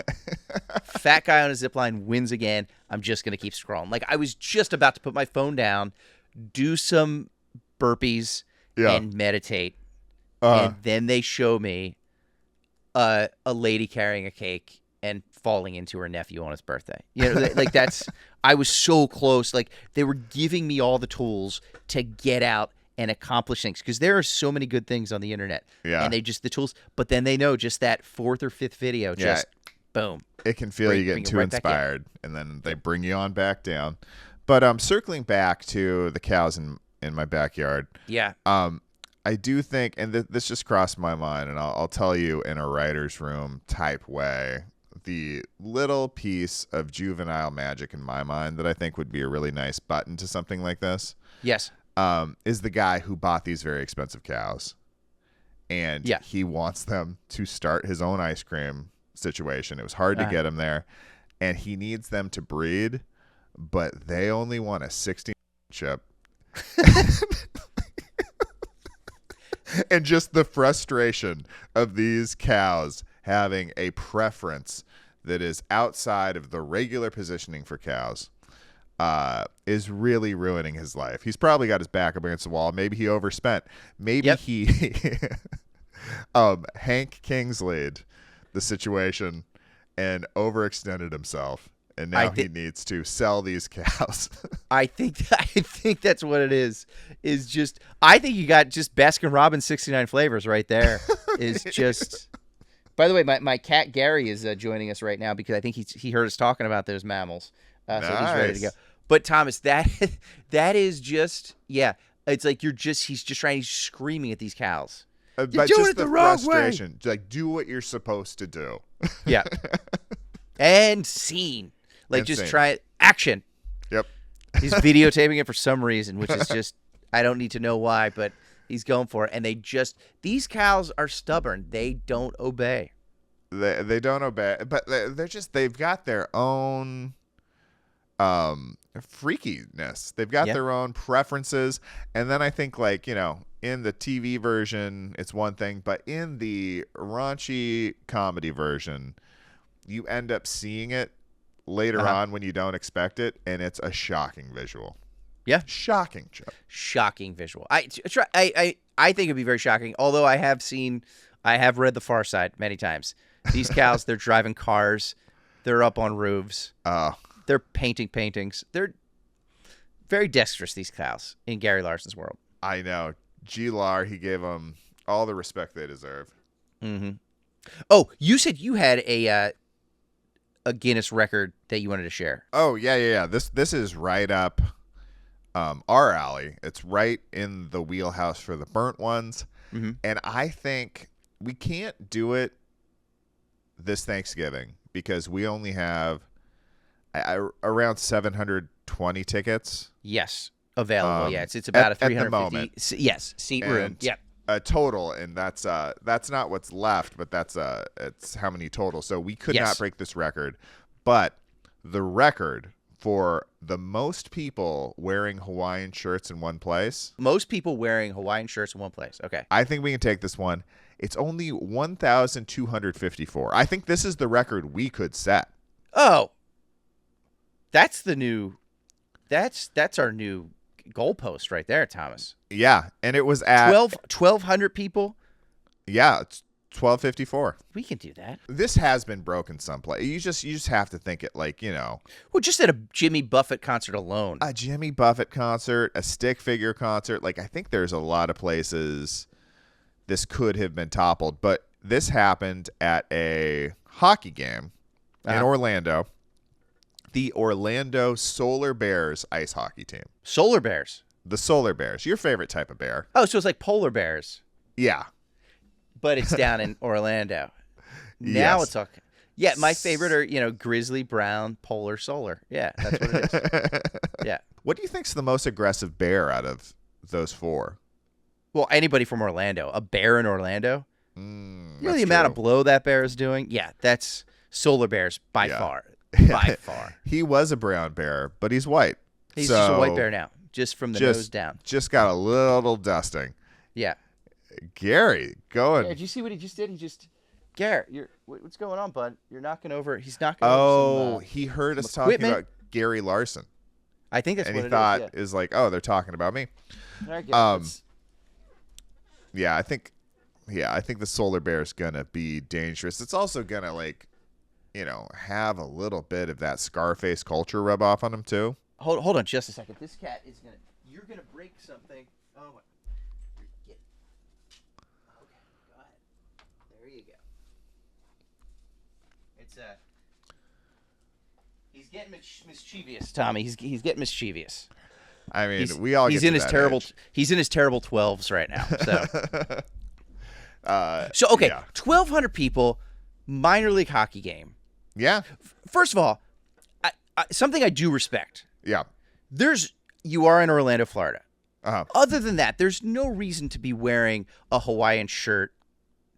Fat guy on a zip line wins again. I'm just going to keep scrolling. Like, I was just about to put my phone down, do some burpees, and meditate. And then they show me a lady carrying a cake and falling into her nephew on his birthday. You know, like that's, I was so close. Like, they were giving me all the tools to get out and accomplish things, because there are so many good things on the internet. Yeah. And they just, the tools, but then they know just that 4th or 5th video, just boom. It can feel you getting too inspired, and then they bring you on back down. But circling back to the cows in my backyard. Yeah. I do think, and this just crossed my mind, and I'll tell you in a writer's room type way, the little piece of juvenile magic in my mind that I think would be a really nice button to something like this. Yes. Is the guy who bought these very expensive cows, and he wants them to start his own ice cream situation. It was hard to get him there, and he needs them to breed, but they only want a 16 chip. And just the frustration of these cows having a preference that is outside of the regular positioning for cows is really ruining his life. He's probably got his back up against the wall. Maybe he overspent. Maybe he Hank Kingsley'd the situation and overextended himself. And now he needs to sell these cows. I think that's what it is. Is just, I think you got just Baskin Robbins 69 flavors right there. Is just. By the way, my cat Gary is joining us right now because I think he heard us talking about those mammals, so he's ready to go. But Thomas, that is just it's like he's just trying, he's screaming at these cows. You're doing it the wrong way. Like, do what you're supposed to do. Yeah. And scene. Like, just try it. Action. Yep. He's videotaping it for some reason, which is just, I don't need to know why, but he's going for it. And these cows are stubborn. They don't obey. They don't obey, but they've got their own freakiness. They've got their own preferences. And then I think, like, you know, in the TV version, it's one thing, but in the raunchy comedy version, you end up seeing it later on when you don't expect it, and it's a shocking visual. Yeah. Shocking, Chip. Shocking visual. I think it'd be very shocking, although I have read The Far Side many times. These cows, they're driving cars. They're up on roofs. They're painting paintings. They're very dexterous, these cows, in Gary Larson's world. I know. G. Lar, he gave them all the respect they deserve. Mm-hmm. Oh, you said you had a a Guinness record that you wanted to share. Oh yeah. This is right up our alley. It's right in the wheelhouse for the burnt ones, and I think we can't do it this Thanksgiving because we only have around 720 tickets. Yes, available. Yeah, it's about a 350. Yes, seat room. Yep. A total, and that's not what's left, but it's how many total. So we could not break this record, but the record for the most people wearing Hawaiian shirts in one place. Most people wearing Hawaiian shirts in one place. Okay. I think we can take this one. It's only 1,254. I think this is the record we could set. Oh, that's the new. That's our new goalpost right there, Thomas. Yeah, and it was at 1,200 people. Yeah, it's 1254. We can do that. This has been broken someplace. You just have to think it like, Well, just at a Jimmy Buffett concert alone. A Jimmy Buffett concert, a stick figure concert. Like, I think there's a lot of places this could have been toppled, but this happened at a hockey game in Orlando. The Orlando Solar Bears ice hockey team. Solar Bears. The Solar Bears. Your favorite type of bear. Oh, so it's like polar bears. Yeah. But it's down in Orlando. Now it's okay. Yeah, my favorite are, grizzly, brown, polar, solar. Yeah, that's what it is. Yeah. What do you think's the most aggressive bear out of those four? Well, anybody from Orlando. A bear in Orlando? The amount of blow that bear is doing? Yeah, that's solar bears by far. By far. He was a brown bear, but he's white. He's just a white bear now, just from the nose down. Just got a little dusting. Yeah. Gary, going. Yeah, did you see what he just did? Garrett, what's going on, bud? You're knocking over. He's knocking over some, he heard us talking about Gary Larson. I think that's what it is. And he thought is like, oh, they're talking about me. All right, Garrett, I think the solar bear is gonna be dangerous. It's also gonna have a little bit of that Scarface culture rub off on him too. Hold on just a second. This cat is you're gonna break something. Oh, okay, go ahead. There you go. It's he's getting mischievous, Tommy. He's getting mischievous. I mean, he's in his terrible. Age. He's in his terrible 12s right now. So, 1,200 people, minor league hockey game. Yeah. First of all, something I do respect. Yeah. You are in Orlando, Florida. Uh-huh. Other than that, there's no reason to be wearing a Hawaiian shirt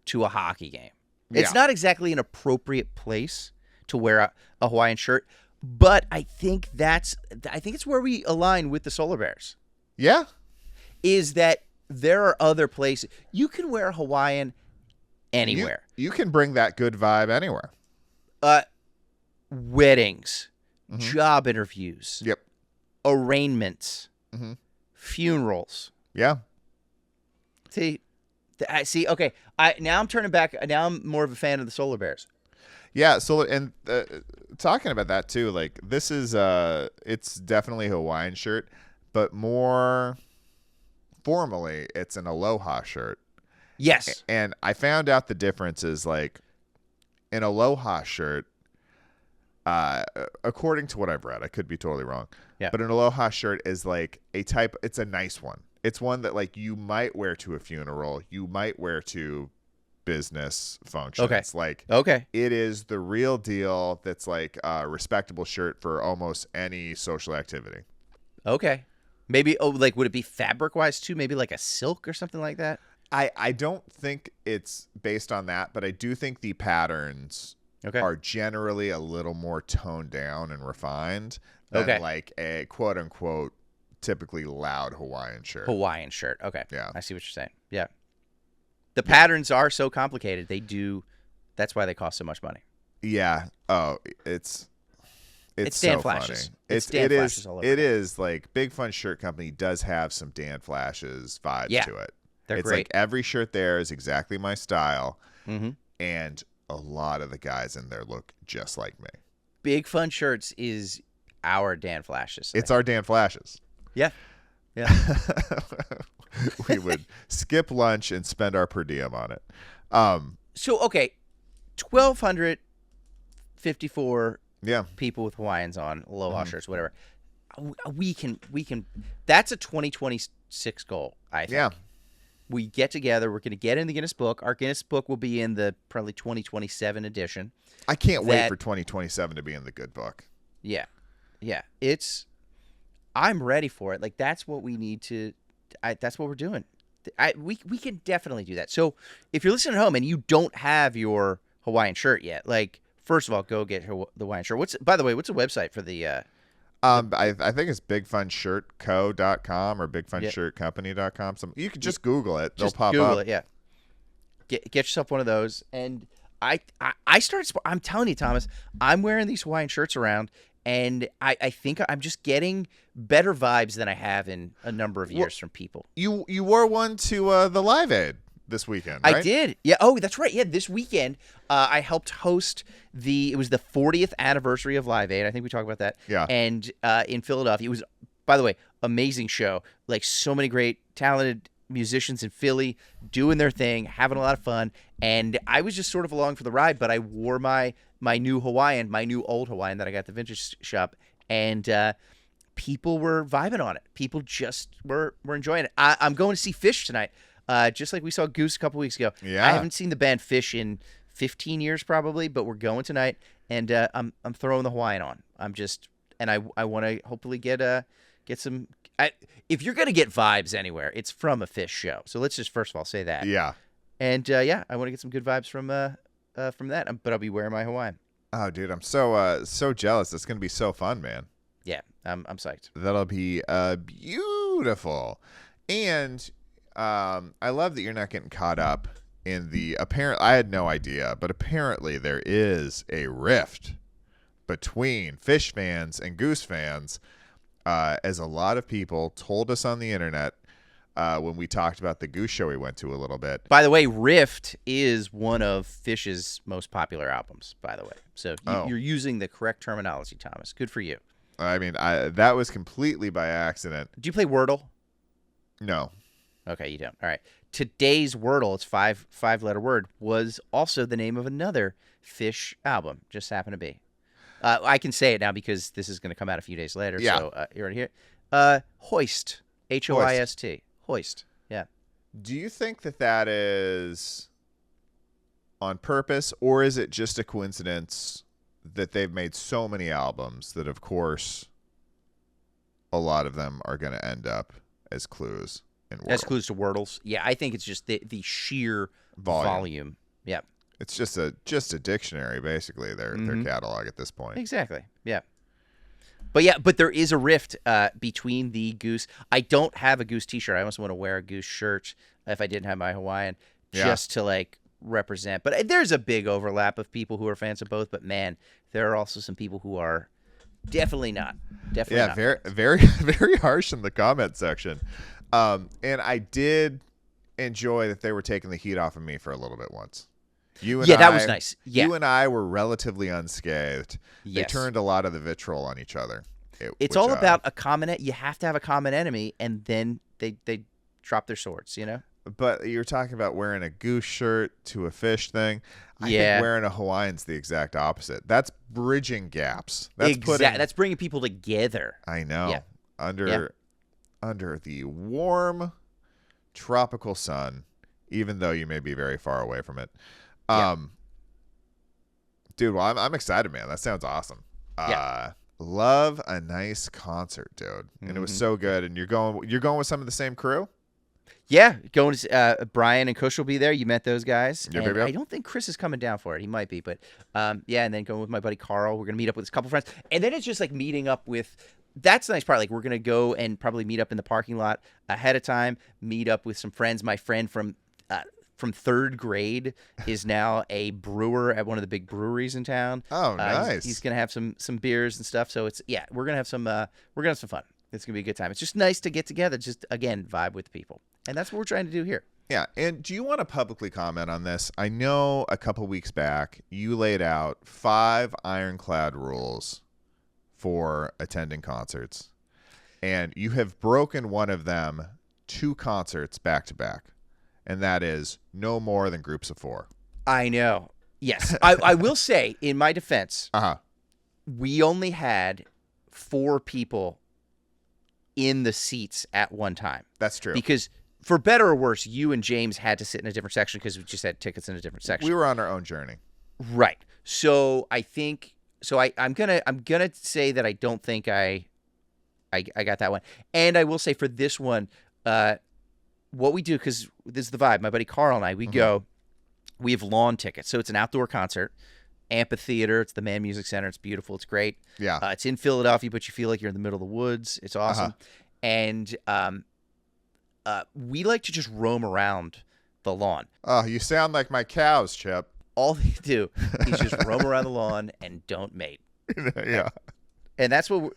to a hockey game. It's not exactly an appropriate place to wear a Hawaiian shirt, but I think it's where we align with the Solar Bears. Yeah. Is that there are other places you can wear a Hawaiian anywhere. You can bring that good vibe anywhere. Weddings, job interviews, arraignments, funerals. Yeah. See. Okay. Now I'm turning back. Now I'm more of a fan of the Solar Bears. Yeah. So, and talking about that too, like this is it's definitely a Hawaiian shirt, but more formally, it's an Aloha shirt. Yes. And I found out the difference is like an Aloha shirt. According to what I've read, I could be totally wrong. Yeah. But an Aloha shirt is like it's a nice one. It's one that like you might wear to a funeral, you might wear to business functions. Okay. Like it is the real deal that's like a respectable shirt for almost any social activity. Okay. Maybe would it be fabric wise too? Maybe like a silk or something like that? I don't think it's based on that, but I do think the patterns are generally a little more toned down and refined than like a quote unquote typically loud Hawaiian shirt. Okay. Yeah. I see what you're saying. Yeah. The patterns are so complicated. That's why they cost so much money. Yeah. Oh, it's Dan so Flashes. funny. It's Dan Flashes all over. It is like Big Fun Shirt Company does have some Dan Flashes vibes to it. They're great. Like every shirt there is exactly my style. And a lot of the guys in there look just like me. Big Fun Shirts is our Dan Flashes. It's our Dan Flashes. Yeah. Yeah. We would skip lunch and spend our per diem on it. So, okay, 1,200 54 Yeah. people with Hawaiians on, Aloha shirts, whatever. We can. That's a 2026 goal, I think. Yeah. We get together. We're going to get in the Guinness Book. Our Guinness Book will be in the probably 2027 edition. I can't wait for 2027 to be in the good book. Yeah. Yeah. I'm ready for it. Like, that's what we need to, that's what we're doing. We can definitely do that. So if you're listening at home and you don't have your Hawaiian shirt yet, like, first of all, go get the Hawaiian shirt. By the way, what's the website for the, I think it's bigfunshirtco.com or bigfunshirtcompany.com. You can just Google it. They'll pop Google up. it, yeah. Get yourself one of those. And I started, I'm telling you, Thomas, I'm wearing these Hawaiian shirts around, and I think I'm just getting better vibes than I have in a number of years from people. You wore one to the Live Aid this weekend, right? I did. Yeah. Oh, that's right. Yeah, this weekend I helped host it was the 40th anniversary of Live Aid. I think we talked about that. Yeah. And in Philadelphia, it was, by the way, amazing show. Like, so many great, talented musicians in Philly doing their thing, having a lot of fun. And I was just sort of along for the ride, but I wore my new Hawaiian, my new old Hawaiian that I got at the vintage shop, and people were vibing on it. People just were enjoying it. I'm going to see Phish tonight. Just like we saw Goose a couple weeks ago. Yeah. I haven't seen the band Phish in 15 years probably, but we're going tonight, and I'm throwing the Hawaiian on. I want to hopefully get some. If you're gonna get vibes anywhere, it's from a Phish show. So let's just first of all say that. Yeah. And I want to get some good vibes from that. But I'll be wearing my Hawaiian. Oh, dude, I'm so jealous. It's gonna be so fun, man. Yeah, I'm psyched. That'll be beautiful. And I love that you're not getting caught up in the apparent. I had no idea, but apparently there is a rift between Phish fans and Goose fans, as a lot of people told us on the internet when we talked about the Goose show we went to a little bit. By the way, Rift is one of Phish's most popular albums, by the way. So you're using the correct terminology, Thomas. Good for you. I mean, that was completely by accident. Do you play Wordle? No. Okay, you don't. All right. Today's Wordle, it's five-letter word, was also the name of another Phish album. Just happened to be. I can say it now because this is going to come out a few days later. Yeah. So you already hear it. Hoist. Hoist. Hoist. Yeah. Do you think that is on purpose, or is it just a coincidence that they've made so many albums that, of course, a lot of them are going to end up as clues in Wordle? As clues to Wordles. Yeah, I think it's just the sheer volume. Yeah. It's just a dictionary, basically, their catalog at this point. Exactly. Yeah. But there is a rift between the Goose. I don't have a Goose t-shirt. I almost want to wear a Goose shirt if I didn't have my Hawaiian, just to like represent. But there's a big overlap of people who are fans of both. But man, there are also some people who are definitely not. Definitely not. Very, very, very harsh in the comment section. And I did enjoy that they were taking the heat off of me for a little bit once. That was nice. Yeah. You and I were relatively unscathed. Yes. They turned a lot of the vitriol on each other. It's all about a common. You have to have a common enemy, and then they drop their swords. You know. But you're talking about wearing a Goose shirt to a Fish thing. I think wearing a Hawaiian's the exact opposite. That's bridging gaps. That's bringing people together. I know. Yeah. Under the warm tropical sun, even though you may be very far away from it. Dude, well, I'm excited, man. That sounds awesome. Love a nice concert, dude. And it was so good. And you're going with some of the same crew? Yeah, going to Brian and Kush will be there. You met those guys. Yep. I don't think Chris is coming down for it. He might be, but and then going with my buddy Carl. We're gonna meet up with a couple friends, and then it's just like meeting up with. That's the nice part. Like, we're gonna go and probably meet up in the parking lot ahead of time. Meet up with some friends. My friend from third grade is now a brewer at one of the big breweries in town. Oh, nice. He's gonna have some beers and stuff. So we're gonna have some fun. It's gonna be a good time. It's just nice to get together, just again vibe with people, and that's what we're trying to do here. Yeah, and do you want to publicly comment on this? I know a couple weeks back you laid out 5 ironclad rules for attending concerts, and you have broken one of them 2 concerts back to back, and that is no more than groups of 4. I know. Yes. I will say, in my defense, Uh huh. we only had 4 people in the seats at one time. That's true. Because for better or worse, you and James had to sit in a different section because we just had tickets in a different section. We were on our own journey. Right. So I think I'm gonna say that I don't think I got that one. And I will say for this one, what we do, because this is the vibe, my buddy Carl and I, we go, we have lawn tickets. So it's an outdoor concert, amphitheater. It's the Mann Music Center. It's beautiful. It's great. Yeah. It's in Philadelphia, but you feel like you're in the middle of the woods. It's awesome. And we like to just roam around the lawn. Oh, you sound like my cows, Chip. All they do is just roam around the lawn and don't mate. Yeah. And that's what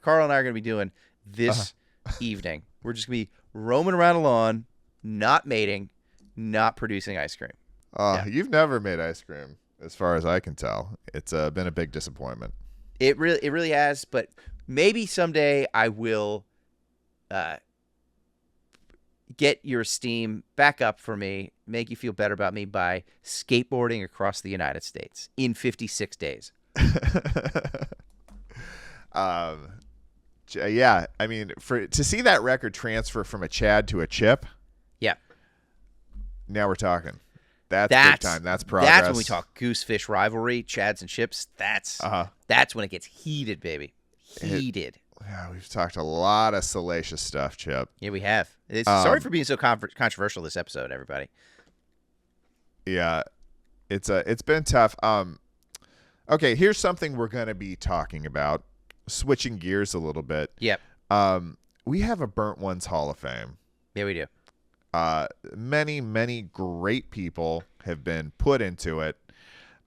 Carl and I are going to be doing this evening. We're just going to be roaming around the lawn, not mating, not producing ice cream. You've never made ice cream, as far as I can tell. It's been a big disappointment. It really has, but maybe someday I will get your esteem back up for me, make you feel better about me by skateboarding across the United States in 56 days. Yeah, I mean, to see that record transfer from a Chad to a Chip. Yeah. Now we're talking. That's big time. That's progress. That's when we talk Goose Phish rivalry, Chads and Chips. That's when it gets heated, baby. Heated. Yeah, we've talked a lot of salacious stuff, Chip. Yeah, we have. Sorry for being so controversial this episode, everybody. Yeah, it's been tough. Okay, here's something we're going to be talking about. Switching gears a little bit. Yep. We have a Burnt Ones Hall of Fame. Yeah, we do. Many, many great people have been put into it.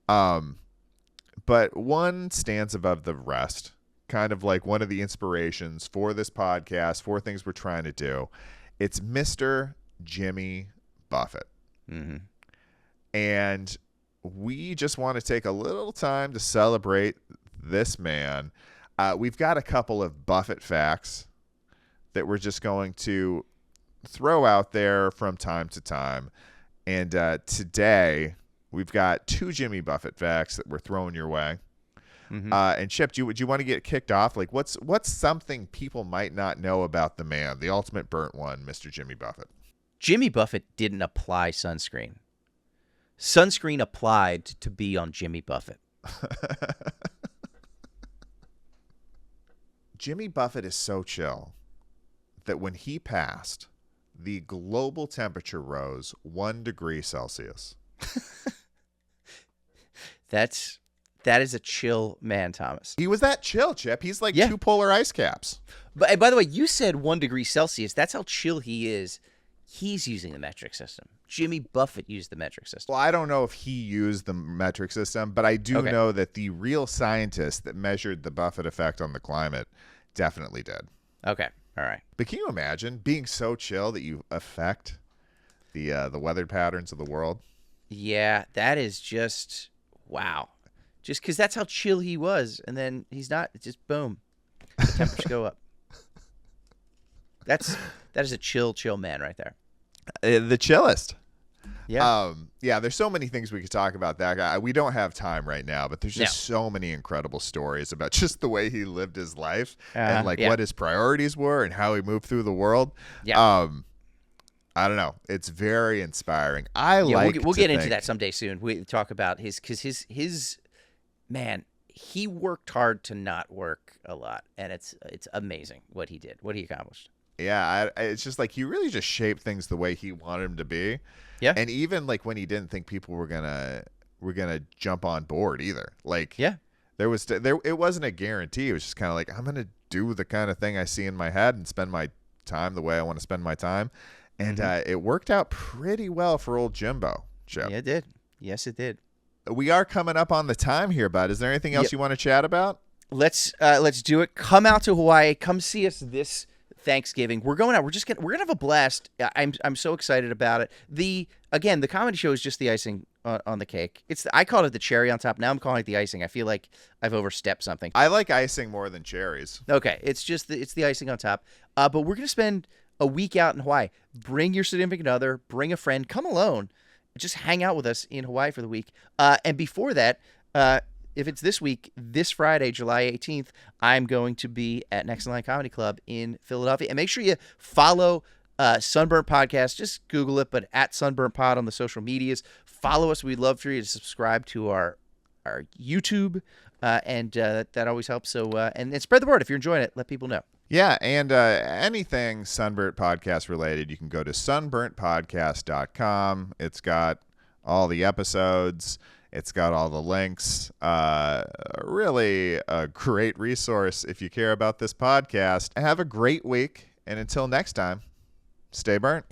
But one stands above the rest. Kind of like one of the inspirations for this podcast, for things we're trying to do. It's Mr. Jimmy Buffett. Mm-hmm. And we just want to take a little time to celebrate this man. We've got a couple of Buffett facts that we're just going to throw out there from time to time. And today, we've got 2 Jimmy Buffett facts that we're throwing your way. Mm-hmm. And Chip, would you want to get kicked off? Like, what's something people might not know about the man, the ultimate burnt one, Mr. Jimmy Buffett? Jimmy Buffett didn't apply sunscreen. Sunscreen applied to be on Jimmy Buffett. Jimmy Buffett is so chill that when he passed, the global temperature rose 1 degree Celsius. That is a chill man, Thomas. He was that chill, Chip. He's like 2 polar ice caps. But by the way, you said 1 degree Celsius. That's how chill he is. He's using the metric system. Jimmy Buffett used the metric system. Well, I don't know if he used the metric system, but I do know that the real scientist that measured the Buffett effect on the climate definitely did. Okay. All right. But can you imagine being so chill that you affect the weather patterns of the world? Yeah, that is just wow. Just because that's how chill he was, and then he's not. It's just boom, the temperatures go up. That is a chill man right there. The chillest. Yeah. There's so many things we could talk about that guy. We don't have time right now, but there's just so many incredible stories about just the way he lived his life and what his priorities were and how he moved through the world. Yeah. I don't know. It's very inspiring. We'll get into that someday soon. We talk about his man, he worked hard to not work a lot, and it's amazing what he did, what he accomplished. Yeah, it's just like he really just shaped things the way he wanted them to be. Yeah. And even like when he didn't think people were gonna jump on board either. Like it wasn't a guarantee. It was just kind of like, I'm gonna do the kind of thing I see in my head and spend my time the way I want to spend my time. And it worked out pretty well for old Jimbo. Chip. Yeah, it did. Yes, it did. We are coming up on the time here, bud. Is there anything else you want to chat about? Let's do it. Come out to Hawaii. Come see us this Thanksgiving. We're going out. We're gonna have a blast. I'm so excited about it. The comedy show is just the icing on the cake. I called it the cherry on top. Now I'm calling it the icing. I feel like I've overstepped something. I like icing more than cherries. Okay, it's the icing on top. But we're gonna spend a week out in Hawaii. Bring your significant other. Bring a friend. Come alone. just hang out with us in Hawaii for the week. And before that, if it's this week, this Friday, July 18th, I'm going to be at Next in Line Comedy Club in Philadelphia. And make sure you follow Sunburnt Podcast. Just Google it, but at Sunburnt Pod on the social medias. Follow us. We'd love for you to subscribe to our YouTube, and that always helps. So and spread the word if you're enjoying it. Let people know. Yeah, and anything Sunburnt Podcast related, you can go to sunburntpodcast.com. It's got all the episodes. It's got all the links. Really a great resource if you care about this podcast. Have a great week, and until next time, stay burnt.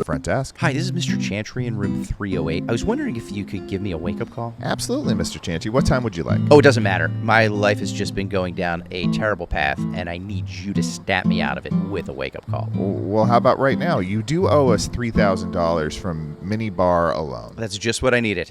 Front desk. Hi, this is Mr. Chantry in room 308. I was wondering if you could give me a wake-up call. Absolutely, Mr. Chantry. What time would you like? Oh, it doesn't matter. My life has just been going down a terrible path, and I need you to snap me out of it with a wake-up call. Well, how about right now? You do owe us $3,000 from Mini Bar alone. That's just what I needed.